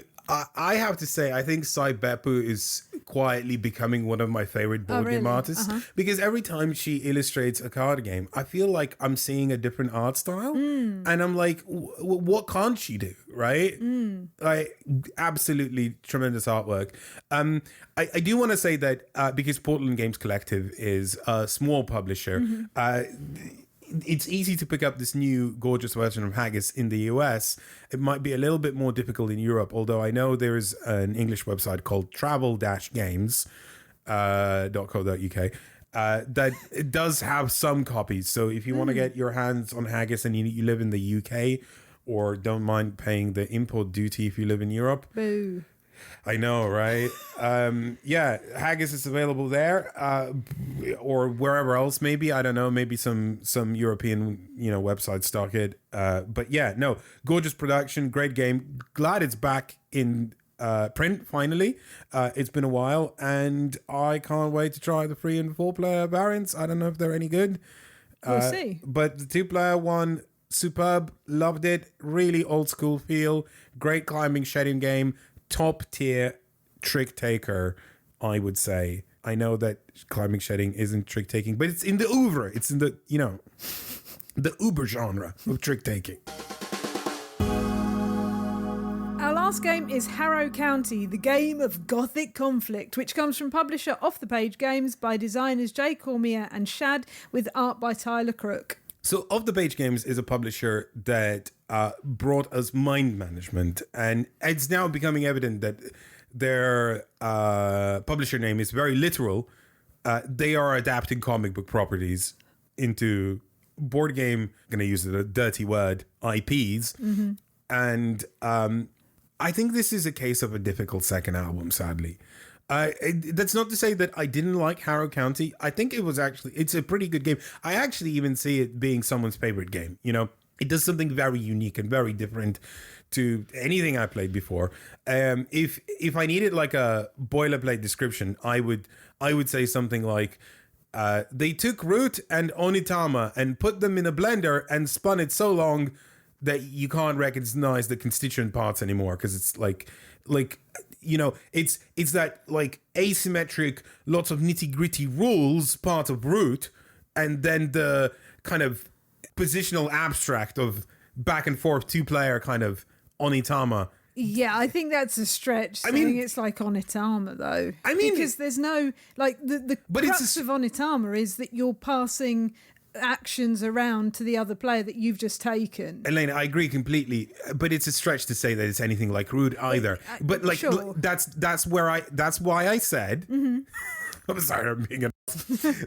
I have to say, I think Sai Beppu is quietly becoming one of my favorite board game artists, because every time she illustrates a card game, I feel like I'm seeing a different art style, and I'm like, what can't she do, right? Like, absolutely tremendous artwork. I do want to say that because Portland Games Collective is a small publisher, it's easy to pick up this new gorgeous version of Haggis in the US. It might be a little bit more difficult in Europe, although I know there is an English website called travel-games.co.uk that it does have some copies. So if you want to get your hands on Haggis and you live in the UK, or don't mind paying the import duty if you live in Europe. Boo. I know, right? Haggis is available there, or wherever else. Maybe, I don't know. Maybe some European websites stock it. But yeah, no, gorgeous production, great game. Glad it's back in print finally. It's been a while, and I can't wait to try the 3 and 4 player variants. I don't know if they're any good. We'll see. But the 2-player one, superb. Loved it. Really old school feel. Great climbing shedding game. Top tier trick taker, I would say. I know that climbing shedding isn't trick taking, but it's in the oeuvre. It's in the the uber genre of trick taking. Our last game is Harrow County, the game of Gothic conflict, which comes from publisher Off the Page Games by designers Jay Cormier and Shad, with art by Tyler Crook. So Off the Page Games is a publisher that brought us Mind Management, and it's now becoming evident that their publisher name is very literal. They are adapting comic book properties into board game, I'm going to use a dirty word, IPs. And I think this is a case of a difficult second album, sadly. That's not to say that I didn't like Harrow County. I think it's a pretty good game. I actually even see it being someone's favorite game. It does something very unique and very different to anything I played before. If I needed like a boilerplate description, I would say something like, they took Root and Onitama and put them in a blender and spun it so long that you can't recognize the constituent parts anymore, because it's like it's that like asymmetric, lots of nitty-gritty rules part of Root, and then the kind of positional abstract of back and forth 2-player kind of Onitama. Yeah, I think that's a stretch. I mean, it's like Onitama, though. I mean, because there's no the crux of Onitama is that you're passing actions around to the other player that you've just taken. Elena, I agree completely, but it's a stretch to say that it's anything like Root either. But like, sure. that's why I said. I'm sorry, I'm being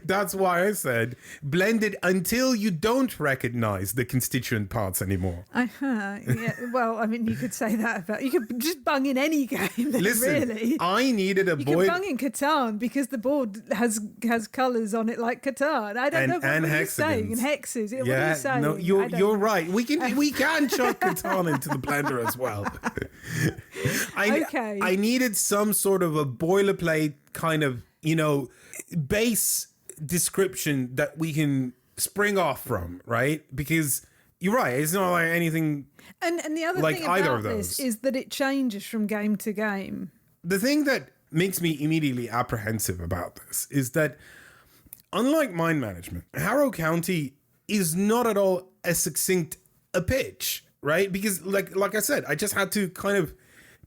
that's why I said blend it until you don't recognize the constituent parts anymore. Yeah. Well, I mean, you could say that about, you could just bung in any game. Listen, really. I needed a You could bung in Catan because the board has colours on it like Catan. I don't know what you're saying. And hexes. Yeah, what are you saying? No, you're right. We can chuck Catan into the blender as well. I needed some sort of a boilerplate kind of base description that we can spring off from, right? Because You're right. It's not like anything. And the other like thing either about of those. this is that it changes from game to game. The thing that makes me immediately apprehensive about this is that, unlike mind management, Harrow County is not at all as succinct a pitch, right? Because like I said, I just had to kind of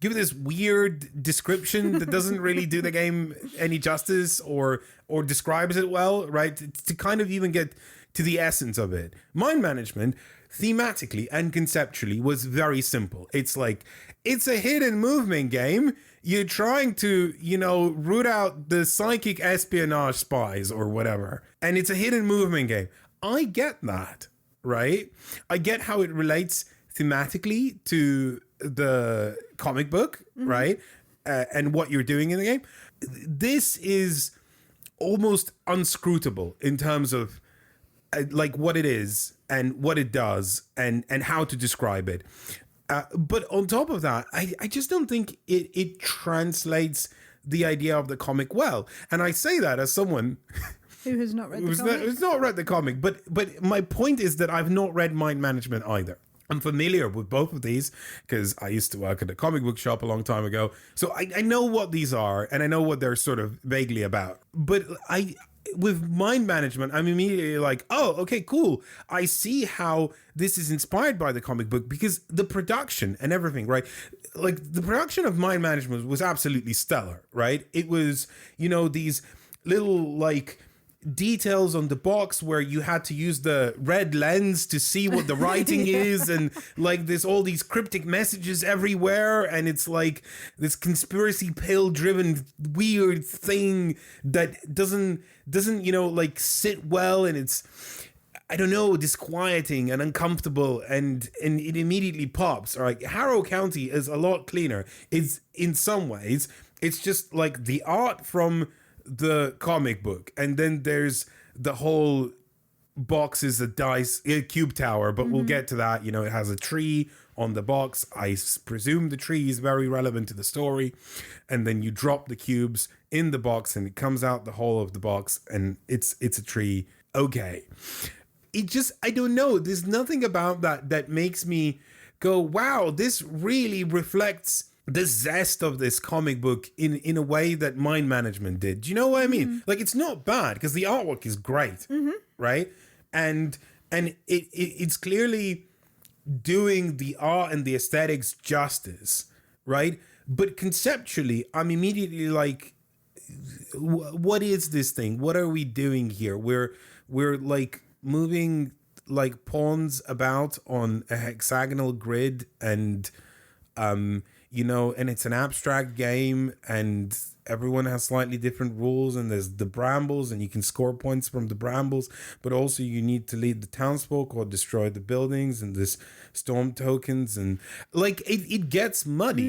give this weird description that doesn't really do the game any justice or describes it well, right? To kind of even get to the essence of it. Mind management, thematically and conceptually, was very simple. It's like, it's a hidden movement game. You're trying to, root out the psychic espionage spies or whatever. And it's a hidden movement game. I get that, right? I get how it relates thematically to the comic book, right? And what you're doing in the game. This is almost unscrutable in terms of like what it is and what it does and how to describe it. But on top of that, I just don't think it translates the idea of the comic well. And I say that as someone who has not read the comic. Who's not read the comic. But my point is that I've not read Mind Management either. I'm familiar with both of these because I used to work at a comic book shop a long time ago. So I know what these are and I know what they're sort of vaguely about. But with Mind Management, I'm immediately like, oh, okay, cool. I see how this is inspired by the comic book because the production and everything, right? Like the production of Mind Management was absolutely stellar, right? It was, these little like details on the box where you had to use the red lens to see what the writing is, and like there's all these cryptic messages everywhere, and it's like this conspiracy pill driven weird thing that doesn't like sit well, and it's, I don't know, disquieting and uncomfortable, and it immediately pops. All right, Harrow County is a lot cleaner. It's in some ways, it's just like the art from the comic book, and then there's the whole box is a cube tower, but we'll get to that. It has a tree on the box. I presume the tree is very relevant to the story, and then you drop the cubes in the box and it comes out the hole of the box and it's a tree. Okay, it just, I don't know, there's nothing about that makes me go, wow, this really reflects the zest of this comic book in a way that Mind Management did. Do you know what I mean? Like, it's not bad because the artwork is great, right? And it's clearly doing the art and the aesthetics justice, right? But conceptually, I'm immediately like, what is this thing? What are we doing here? We're like moving like pawns about on a hexagonal grid, and and it's an abstract game, and everyone has slightly different rules, and there's the brambles, and you can score points from the brambles, but also you need to lead the townsfolk or destroy the buildings, and there's storm tokens, and like it gets muddy.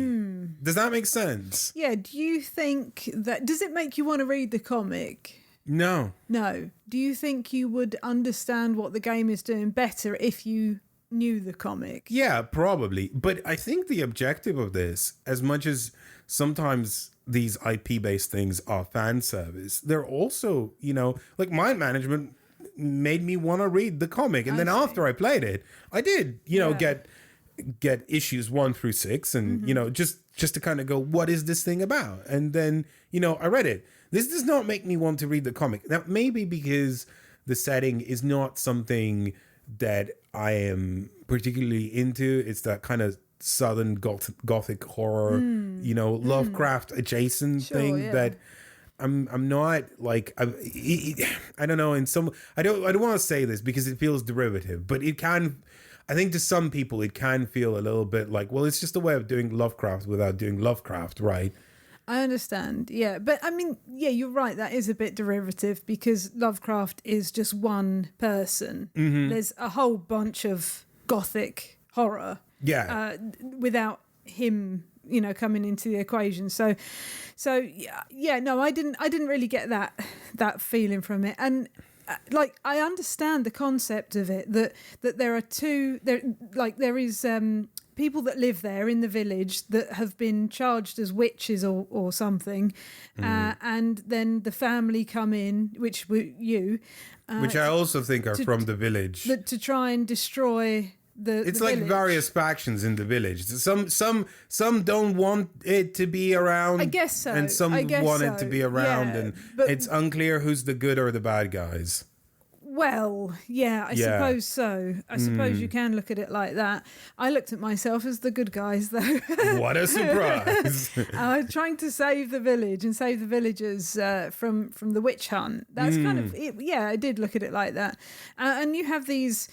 Does that make sense? Yeah. Do you think that, does it make you want to read the comic? No. Do you think you would understand what the game is doing better if you knew the comic? Yeah, probably. But I think the objective of this, as much as sometimes these IP-based things are fan service, they're also, like Mind Management made me want to read the comic. And then after I played it, I did, get issues 1 through 6 and, just to kind of go, what is this thing about? And then, I read it. This does not make me want to read the comic. Now, maybe because the setting is not something that I am particularly into. It's that kind of southern gothic horror, Lovecraft adjacent thing that I'm not like, I don't know. In some, I don't want to say this because it feels derivative, but it can, I think to some people it can feel a little bit like, well, it's just a way of doing Lovecraft without doing Lovecraft, right? I understand, yeah. But I mean, yeah, you're right. That is a bit derivative because Lovecraft is just one person. There's a whole bunch of gothic horror without him, coming into the equation. So yeah, no, I didn't really get that feeling from it. And like, I understand the concept of it, that there are two, there is people that live there in the village that have been charged as witches or something, and then the family come in, which were you, which I also think are from the village, to try and destroy. It's the like village. various factions in the village. Some don't want it to be around. I guess so. And some want it to be around, and it's unclear who's the good or the bad guys. Well, yeah, I suppose so. I suppose you can look at it like that. I looked at myself as the good guys, though. What a surprise! Trying to save the village and save the villagers from the witch hunt. That's kind of it. Yeah, I did look at it like that. And you have these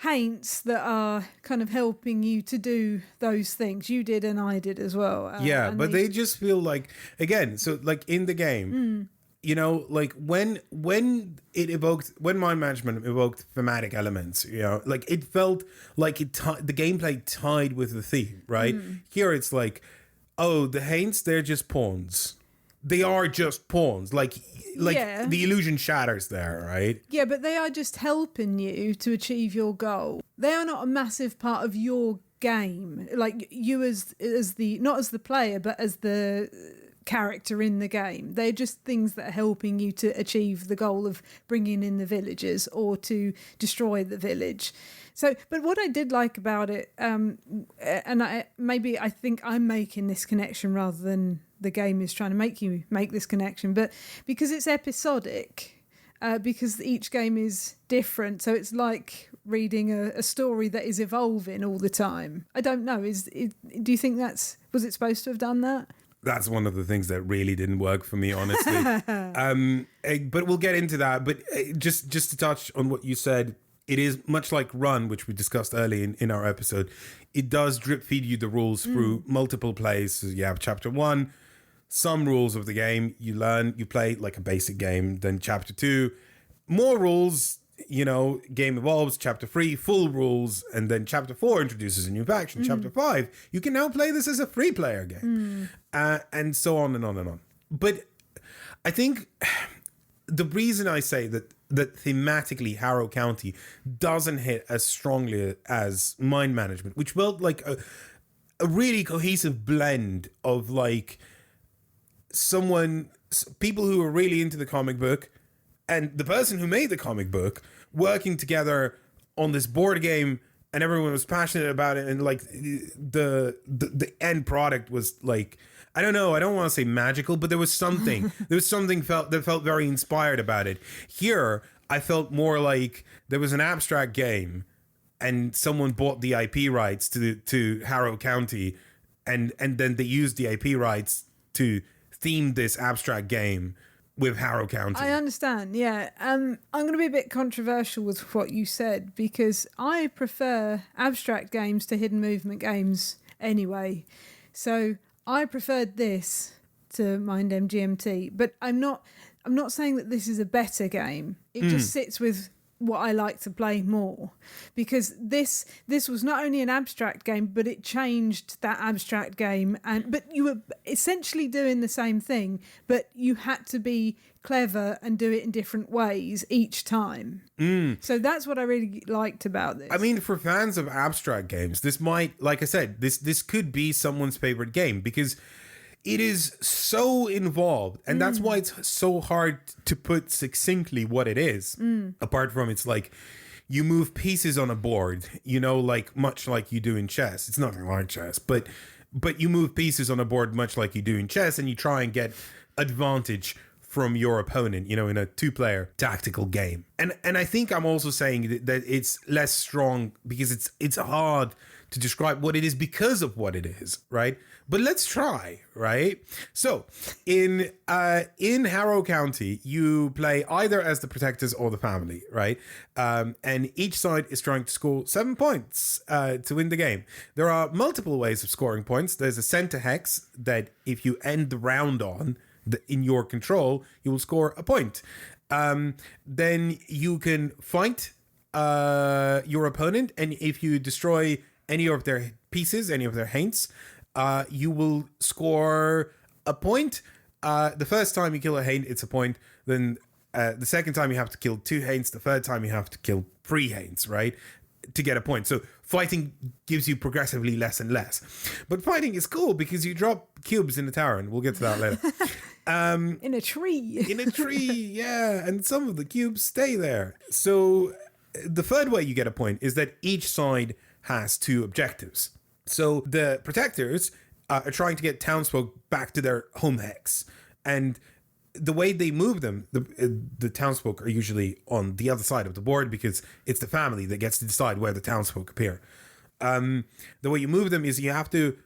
haints that are kind of helping you to do those things. You did and I did as well. Yeah, but they just feel like, again, so like in the game, you know, like when mind management evoked thematic elements, you know, like it felt like the gameplay tied with the theme, right? Here it's like, oh, the haints, they're just pawns. They are just pawns. Like the illusion shatters there, right? Yeah, but they are just helping you to achieve your goal. They are not a massive part of your game. Like you as the, not as the player, but as the character in the game. They're just things that are helping you to achieve the goal of bringing in the villagers or to destroy the village. So, but what I did like about it, and I think I'm making this connection rather than the game is trying to make you make this connection, but because it's episodic, because each game is different, so it's like reading a story that is evolving all the time. I don't know. Do you think was it supposed to have done that? That's one of the things that really didn't work for me, honestly. But we'll get into that. But just to touch on what you said, it is much like Run, which we discussed early in our episode. It does drip feed you the rules through multiple plays. So you have chapter 1, some rules of the game. You learn, you play like a basic game. Then chapter 2, more rules. You know, game evolves. Chapter 3, full rules, and then chapter 4 introduces a new faction. Chapter 5, you can now play this as a free player game, and so on and on and on. But I think the reason I say that thematically Harrow County doesn't hit as strongly as Mind Management, which felt like a really cohesive blend of like people who are really into the comic book and the person who made the comic book working together on this board game, and everyone was passionate about it, and like the end product was like, I don't know, I don't want to say magical, but there was something that felt very inspired about it. Here I felt more like there was an abstract game and someone bought the IP rights to Harrow County, and then they used the IP rights to theme this abstract game with Harrow County. I understand, yeah. I'm going to be a bit controversial with what you said, because I prefer abstract games to hidden movement games anyway. So I preferred this to Mind MGMT, but I'm not saying that this is a better game. It just sits with what I like to play more, because this was not only an abstract game, but it changed that abstract game, but you were essentially doing the same thing, but you had to be clever and do it in different ways each time. So that's what I really liked about this. I mean, for fans of abstract games, this might, like I said, this could be someone's favorite game, because it is so involved, and that's why it's so hard to put succinctly what it is. Apart from it's like you move pieces on a board, you know, like much like you do in chess. It's nothing like chess, but you move pieces on a board much like you do in chess, and you try and get advantage from your opponent, you know, in a 2-player tactical game. And I think I'm also saying that it's less strong because it's hard to describe what it is because of what it is, right? But let's try, right? So in Harrow County, you play either as the protectors or the family, right? And each side is trying to score 7 points to win the game. There are multiple ways of scoring points. There's a center hex that if you end the round on in your control, you will score a point. Then you can fight your opponent, and if you destroy any of their pieces, any of their haints, you will score a point. The first time you kill a haint, it's a point. Then the second time you have to kill 2 haints. The third time you have to kill 3 haints, right? to get a point. So fighting gives you progressively less and less. But fighting is cool because you drop cubes in the tower, and we'll get to that later. In a tree. In a tree, yeah. And some of the cubes stay there. So the third way you get a point is that each side has two objectives. So the protectors are trying to get townsfolk back to their home hex. And the way they move them, the townsfolk are usually on the other side of the board because it's the family that gets to decide where the townsfolk appear. The way you move them is you have to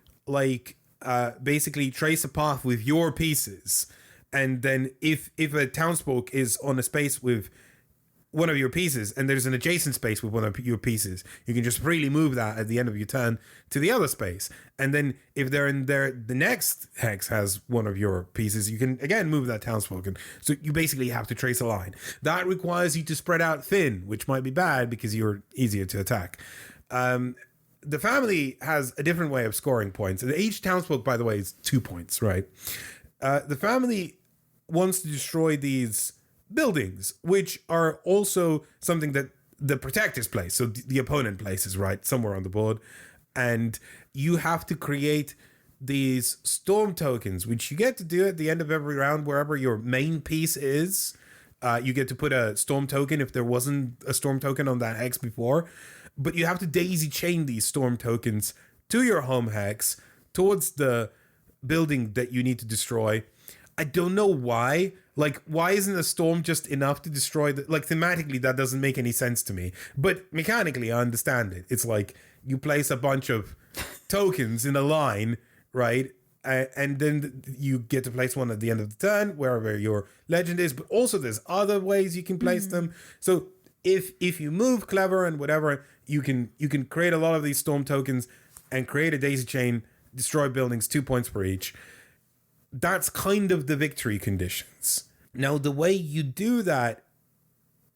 basically trace a path with your pieces, and then if a townsfolk is on a space with one of your pieces and there's an adjacent space with one of your pieces, you can just freely move that at the end of your turn to the other space. And then if they're in there, the next hex has one of your pieces, you can again move that townsfolk. And so you basically have to trace a line. That requires you to spread out thin, which might be bad because you're easier to attack. The family has a different way of scoring points. And each townsfolk, by the way, is 2 points, right? The family wants to destroy these buildings, which are also something that the protectors place. So the opponent places, right, somewhere on the board. And you have to create these storm tokens, which you get to do at the end of every round, wherever your main piece is. You get to put a storm token if there wasn't a storm token on that hex before. But you have to daisy chain these storm tokens to your home hex towards the building that you need to destroy. I don't know why. Like, why isn't a storm just enough to destroy the... Like, thematically, that doesn't make any sense to me. But mechanically, I understand it. It's like you place a bunch of tokens in a line, right? And then you get to place one at the end of the turn, wherever your legend is. But also, there's other ways you can place them. So if you move clever and whatever, you can create a lot of these storm tokens and create a daisy chain, destroy buildings, 2 points per each. That's kind of the victory conditions. Now, the way you do that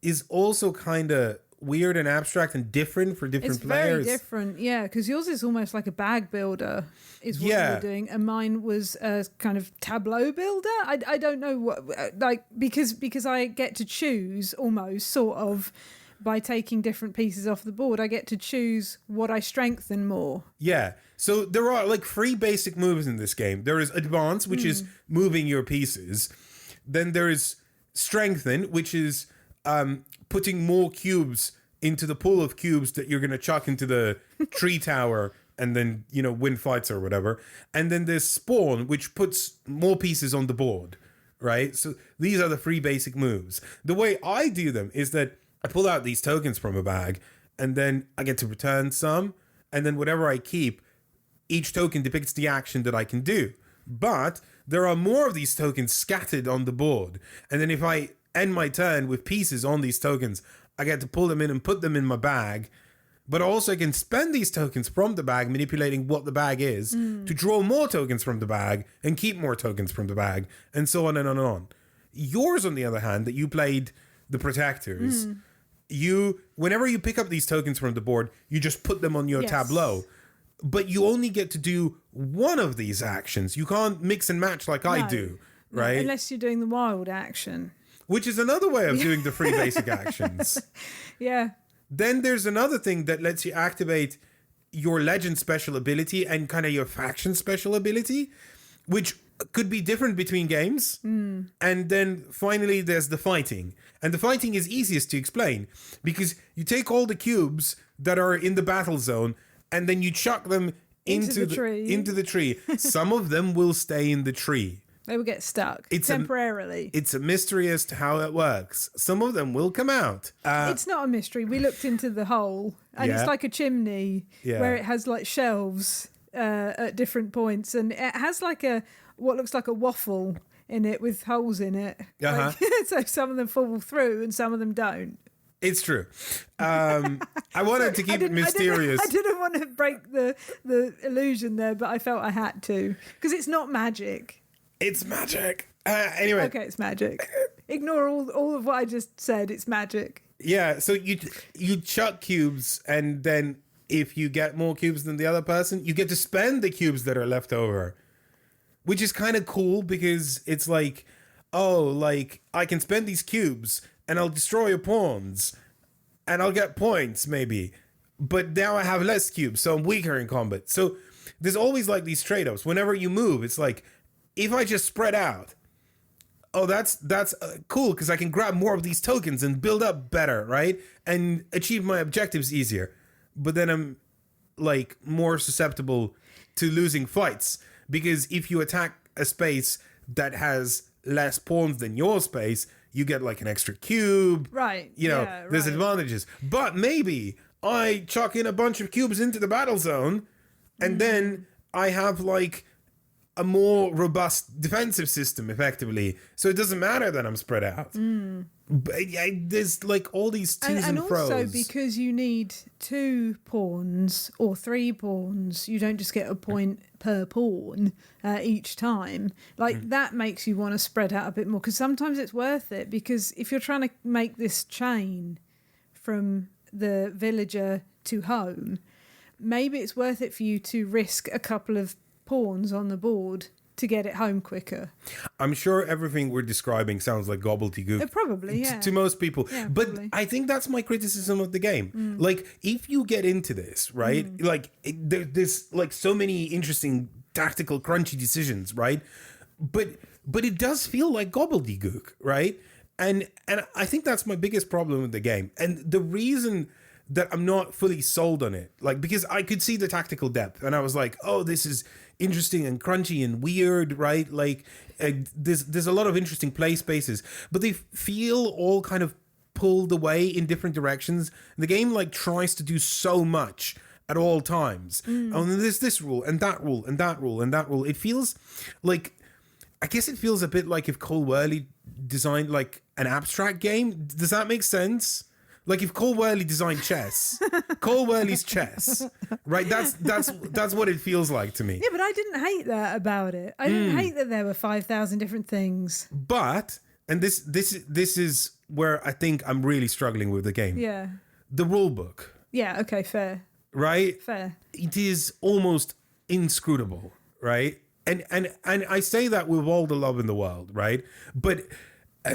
is also kind of weird and abstract and different for different players. It's very different, yeah, because yours is almost like a bag builder is what you're doing, and mine was a kind of tableau builder. I don't know what, like, because I get to choose almost sort of by taking different pieces off the board, I get to choose what I strengthen more. Yeah. So there are like 3 basic moves in this game. There is advance, which is moving your pieces. Then there is strengthen, which is putting more cubes into the pool of cubes that you're going to chuck into the tree tower and then, win fights or whatever. And then there's spawn, which puts more pieces on the board, right? So these are the 3 basic moves. The way I do them is that I pull out these tokens from a bag, and then I get to return some, and then whatever I keep, each token depicts the action that I can do. But there are more of these tokens scattered on the board, and then if I end my turn with pieces on these tokens, I get to pull them in and put them in my bag. But also I can spend these tokens from the bag, manipulating what the bag is, to draw more tokens from the bag and keep more tokens from the bag, and so on and on and on. Yours, on the other hand, that you played the protectors, whenever you pick up these tokens from the board, you just put them on your tableau. But you only get to do one of these actions. You can't mix and match like I do, right? No, unless you're doing the wild action. Which is another way of doing the 3 basic actions. Yeah. Then there's another thing that lets you activate your legend special ability and kind of your faction special ability, which could be different between games. And then finally there's the fighting. And the fighting is easiest to explain because you take all the cubes that are in the battle zone and then you chuck them into the tree. Some of them will stay in the tree. They will get stuck temporarily. It's a mystery as to how it works. Some of them will come out. It's not a mystery. We looked into the hole, and it's like a chimney where it has like shelves at different points, and it has like what looks like a waffle in it with holes in it. So some of them fall through and some of them don't. It's true. I wanted to keep it mysterious. I didn't want to break the illusion there, but I felt I had to because it's not magic. It's magic. Anyway. Okay, it's magic. Ignore all of what I just said. It's magic. Yeah, so you chuck cubes, and then if you get more cubes than the other person, you get to spend the cubes that are left over. Which is kind of cool because it's like, I can spend these cubes and I'll destroy your pawns and I'll get points maybe. but now I have less cubes, so I'm weaker in combat. So there's always like these trade-offs. Whenever you move, it's like, if I just spread out, oh, that's cool, because I can grab more of these tokens and build up better, right? And achieve my objectives easier. But then I'm like more susceptible to losing fights, because if you attack a space that has less pawns than your space, you get like an extra cube. Right. You know, yeah, there's right. advantages. But maybe I chuck in a bunch of cubes into the battle zone, and then I have like a more robust defensive system, effectively. So it doesn't matter that I'm spread out. But yeah, there's like all these twos and fros. And also because you need 2 pawns or 3 pawns, you don't just get a point per pawn each time. Like that makes you want to spread out a bit more, because sometimes it's worth it, because if you're trying to make this chain from the villager to home, maybe it's worth it for you to risk a couple of pawns on the board to get it home quicker. I'm sure everything we're describing sounds like gobbledygook. Probably, yeah. To most people. Yeah, but probably. I think that's my criticism of the game. Like, if you get into this, right? Like, there's like so many interesting tactical crunchy decisions, right? But it does feel like gobbledygook, right? And I think that's my biggest problem with the game. And the reason that I'm not fully sold on it, like, because I could see the tactical depth and I was like, oh, this is interesting and crunchy and weird, right? Like, there's a lot of interesting play spaces, but they feel all kind of pulled away in different directions. The game like tries to do so much at all times. And there's this rule and that rule and that rule and that rule. It feels like, I guess it feels a bit like if Cole Worley designed like an abstract game. Does that make sense? Like if Cole Worley designed chess, Cole Worley's chess, right? That's what it feels like to me. Yeah, but I didn't hate that about it. I didn't hate that there were 5,000 different things. But, and this is where I think I'm really struggling with the game. Yeah. The rule book. Yeah, okay, fair. Right? Fair. It is almost inscrutable, right? And I say that with all the love in the world, right? But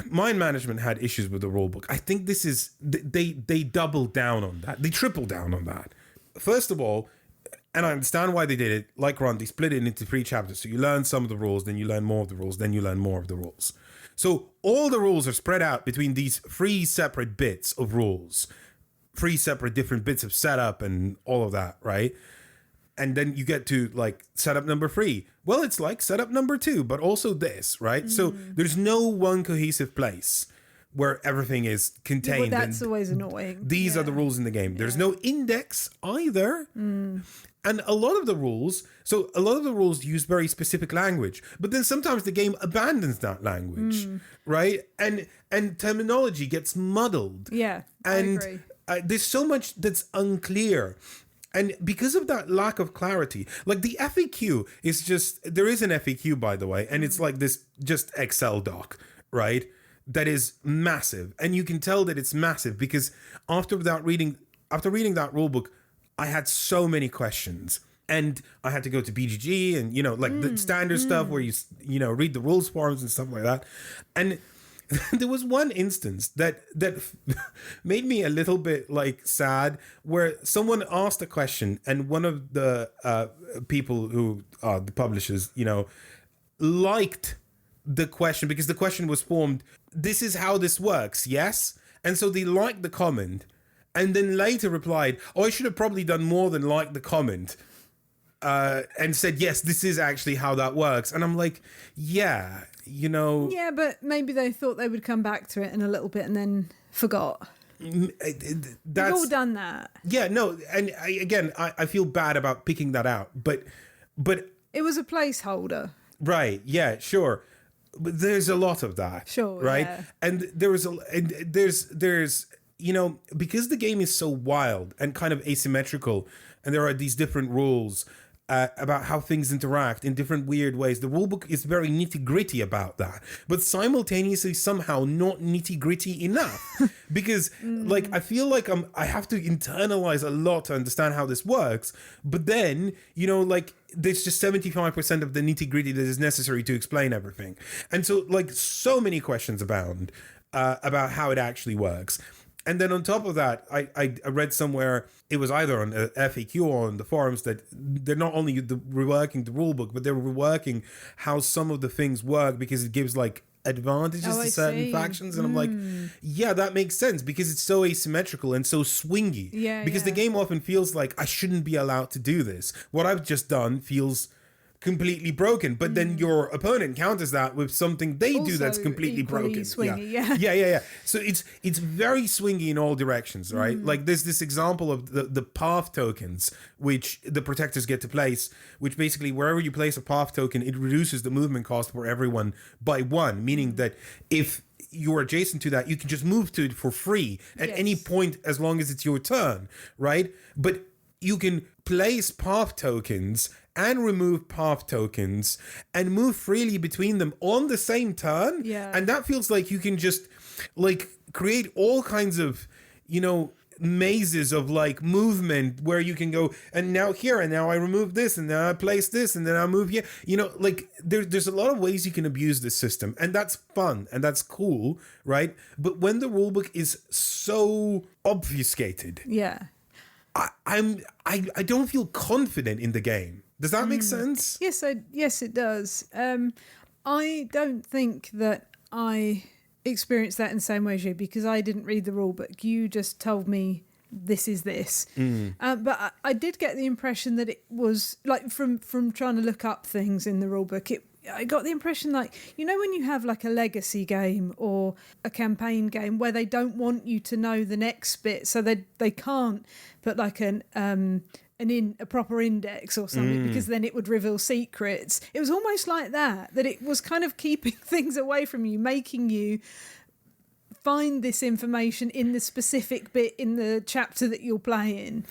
Mind Management had issues with the rulebook. I think this is, they doubled down on that. They tripled down on that. First of all, and I understand why they did it, like Ron, they split it into 3 chapters. So you learn some of the rules, then you learn more of the rules, then you learn more of the rules. So all the rules are spread out between these 3 separate bits of rules, 3 separate different bits of setup and all of that, right? And then you get to like setup number 3. Well, it's like setup number 2, but also this, right? So there's no one cohesive place where everything is contained. Yeah, well, that's always annoying. These are the rules in the game. There's no index either. And a lot of the rules use very specific language, but then sometimes the game abandons that language, right? And terminology gets muddled. Yeah, and I agree. There's so much that's unclear. And because of that lack of clarity, like the FAQ is just, there is an FAQ, by the way, and it's like this just Excel doc, right? That is massive. And you can tell that it's massive because after reading that rule book, I had so many questions. And I had to go to BGG and, like the standard stuff where you read the rules forms and stuff like that. And there was one instance that made me a little bit like sad, where someone asked a question and one of the people who are the publishers, liked the question because the question was formed, this is how this works, yes? And so they liked the comment and then later replied, oh, I should have probably done more than like the comment. And said, yes, this is actually how that works. And I'm like, yeah, Yeah, but maybe they thought they would come back to it in a little bit and then forgot. We've all done that. Yeah, no, and I feel bad about picking that out, but it was a placeholder. Right, yeah, sure. But there's a lot of that. Sure, right? Yeah. And there's because the game is so wild and kind of asymmetrical, and there are these different rules about how things interact in different weird ways. The rulebook is very nitty-gritty about that, but simultaneously somehow not nitty-gritty enough. Because like I feel like I have to internalize a lot to understand how this works, but then like there's just 75% of the nitty-gritty that is necessary to explain everything. And so like so many questions abound about how it actually works. And then on top of that, I read somewhere, it was either on FAQ or on the forums, that they're not only reworking the rulebook, but they're reworking how some of the things work, because it gives like advantages to certain factions. And I'm like, yeah, that makes sense, because it's so asymmetrical and so swingy. Because the game often feels like I shouldn't be allowed to do this. What I've just done feels completely broken, but then your opponent counters that with something they do that's completely broken. Swingy, yeah. So it's very swingy in all directions, right? Like there's this example of the path tokens, which the protectors get to place, which basically wherever you place a path token, it reduces the movement cost for everyone by 1, meaning that if you're adjacent to that, you can just move to it for free at any point as long as it's your turn, right? But you can place path tokens and remove path tokens and move freely between them on the same turn. And that feels like you can just like create all kinds of, mazes of like movement where you can go, and now here, and now I remove this, and then I place this, and then I move here. Like there's a lot of ways you can abuse this system, and that's fun and that's cool, right? But when the rulebook is so obfuscated, I don't feel confident in the game. Does that make sense? Yes, it does. I don't think that I experienced that in the same way as you, because I didn't read the rule book. You just told me this is this. But I did get the impression that it was like from trying to look up things in the rule book. I got the impression like, when you have like a legacy game or a campaign game where they don't want you to know the next bit, so they can't put like a proper index or something, because then it would reveal secrets. It was almost like that it was kind of keeping things away from you, making you find this information in the specific bit in the chapter that you're playing.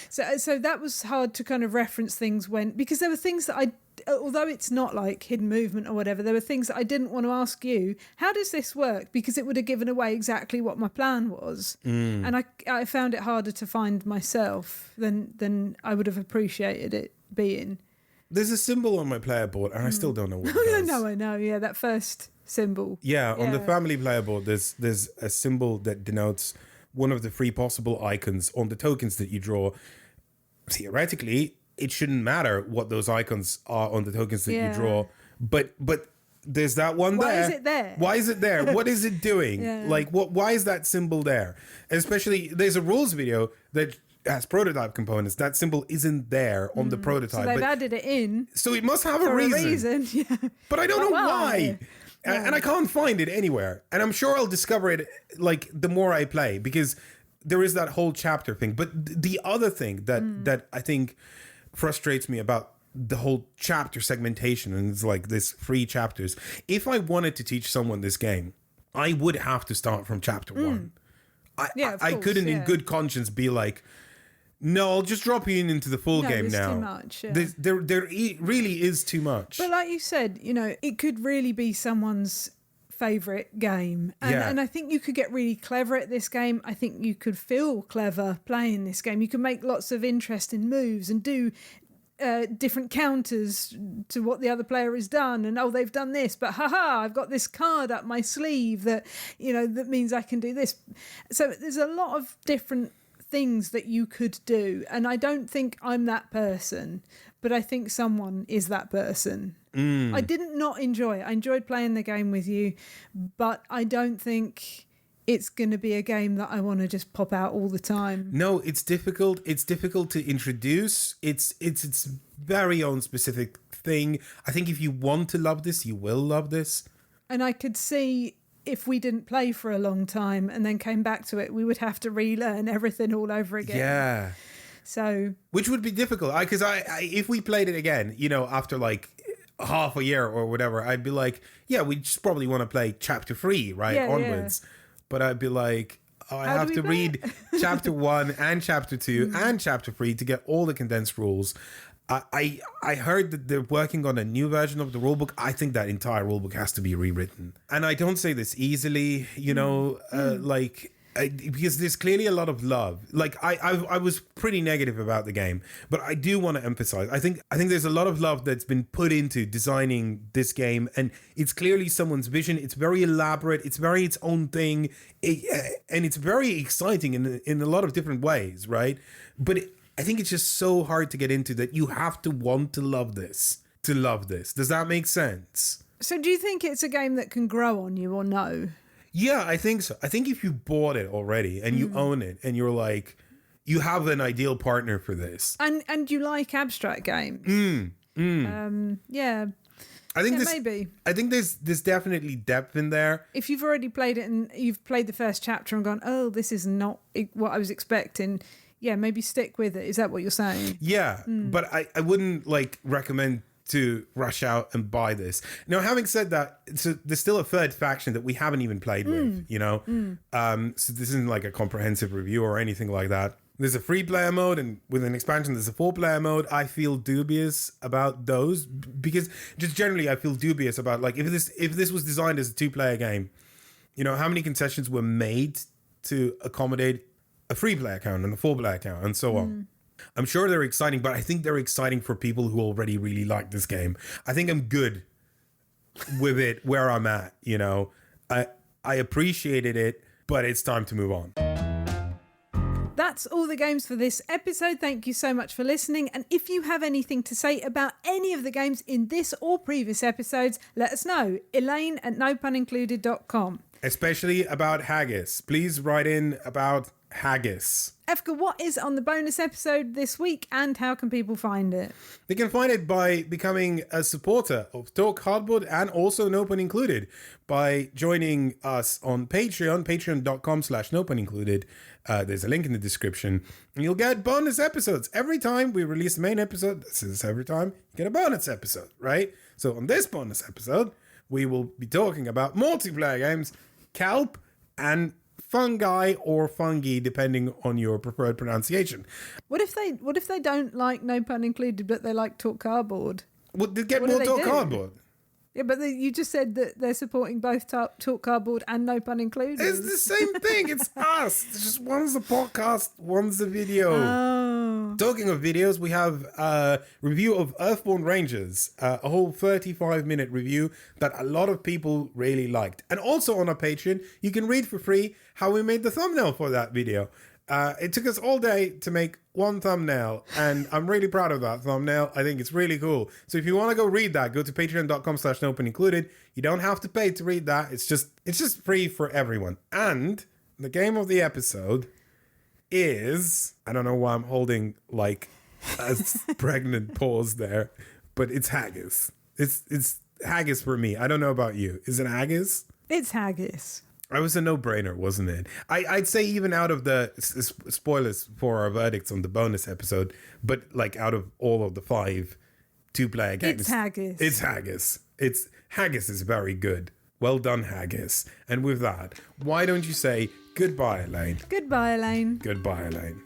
So that was hard to kind of reference things because there were things that although it's not like hidden movement or whatever, there were things that I didn't want to ask you, how does this work? Because it would have given away exactly what my plan was. And I found it harder to find myself than I would have appreciated it being. There's a symbol on my player board, and I still don't know what it does. I know. Yeah, that first symbol. Yeah, on the family player board, there's a symbol that denotes one of the 3 possible icons on the tokens that you draw. Theoretically, it shouldn't matter what those icons are on the tokens that you draw, but there's that one there. Why is it there? Why is it there? What is it doing? Like, why is that symbol there? Especially, there's a rules video that has prototype components. That symbol isn't there on the prototype. So they've added it in. So it must have for a reason. But I don't know why. And I can't find it anywhere. And I'm sure I'll discover it like the more I play, because there is that whole chapter thing. But the other thing that I think frustrates me about the whole chapter segmentation, and it's like this 3 chapters. If I wanted to teach someone this game, I would have to start from chapter 1. I couldn't in good conscience be like, no, I'll just drop you into the full game now. Too much. There really is too much. But like you said, it could really be someone's favourite game. And I think you could get really clever at this game. I think you could feel clever playing this game. You can make lots of interesting moves and do different counters to what the other player has done, and they've done this, but I've got this card up my sleeve that that means I can do this. So there's a lot of different things that you could do, and I don't think I'm that person, but I think someone is that person. I didn't not enjoy it. I enjoyed playing the game with you, but I don't think it's going to be a game that I want to just pop out all the time. No, it's difficult. It's difficult to introduce. It's very own specific thing. I think if you want to love this, you will love this. And I could see if we didn't play for a long time and then came back to it, we would have to relearn everything all over again. Yeah. So, which would be difficult. Because if we played it again, after like half a year or whatever, I'd be like, yeah, we just probably want to play chapter 3, right? Onwards. Yeah. But I'd be like, I have to read chapter 1 and chapter 2 and chapter 3 to get all the condensed rules. I heard that they're working on a new version of the rulebook. I think that entire rulebook has to be rewritten. And I don't say this easily, like because there's clearly a lot of love. Like I was pretty negative about the game, but I do want to emphasize. I think there's a lot of love that's been put into designing this game, and it's clearly someone's vision. It's very elaborate. It's very its own thing, and it's very exciting in a lot of different ways, right? But I think it's just so hard to get into that. You have to want to love this to love this. Does that make sense? So do you think it's a game that can grow on you or no? Yeah, I think so. I think if you bought it already and you own it and you're like, you have an ideal partner for this. And you like abstract games. Yeah. I think maybe. I think there's definitely depth in there. If you've already played it and you've played the first chapter and gone, oh, this is not what I was expecting, yeah, maybe stick with it. Is that what you're saying? Yeah, but I wouldn't like recommend to rush out and buy this. Now, having said that, so there's still a third faction that we haven't even played with, you know? So this isn't like a comprehensive review or anything like that. There's a 3-player mode, and with an expansion, there's a 4-player mode. I feel dubious about those because just generally I feel dubious about like if this was designed as a 2-player game, you know, how many concessions were made to accommodate a 3-player count and a 4-player count and so on. I'm sure they're exciting, but I think they're exciting for people who already really like this game. I think I'm good with it where I'm at, you know. I appreciated it, but it's time to move on. That's all the games for this episode. Thank you so much for listening. And if you have anything to say about any of the games in this or previous episodes, let us know. Elaine at nopunincluded.com. Especially about Haggis. Please write in about Haggis. Efka, what is on the bonus episode this week and how can people find it? They can find it by becoming a supporter of Talk Cardboard and also No Pun Included by joining us on Patreon, patreon.com/NoPunIncluded. There's a link in the description. And you'll get bonus episodes. Every time we release the main episode, this is every time, you get a bonus episode, right? So on this bonus episode, we will be talking about multiplayer games, Kelp, and fungi or fungi, depending on your preferred pronunciation. What if they don't like No Pun Included, but they like Talk Cardboard? Well, they get more Talk Cardboard. Yeah, but you just said that they're supporting both Talk Cardboard and No Pun Included. It's the same thing. It's us. It's just one's a podcast, one's a video. Oh. Talking of videos, we have a review of Earthborn Rangers, a whole 35-minute review that a lot of people really liked. And also on our Patreon, you can read for free how we made the thumbnail for that video. It took us all day to make one thumbnail, and I'm really proud of that thumbnail. I think it's really cool. So if you want to go read that, go to patreon.com/NoPunIncluded. You don't have to pay to read that. It's just free for everyone. And the game of the episode is, I don't know why I'm holding like a pregnant pause there, but it's Haggis. It's Haggis for me. I don't know about you. Is it Haggis? It's Haggis. It was a no-brainer, wasn't it? I'd say even out of the spoilers for our verdicts on the bonus episode, but like out of all of the 5 2-player games, it's Haggis. It's Haggis. Haggis is very good. Well done, Haggis. And with that, why don't you say goodbye, Elaine? Goodbye, Elaine. Goodbye, Elaine.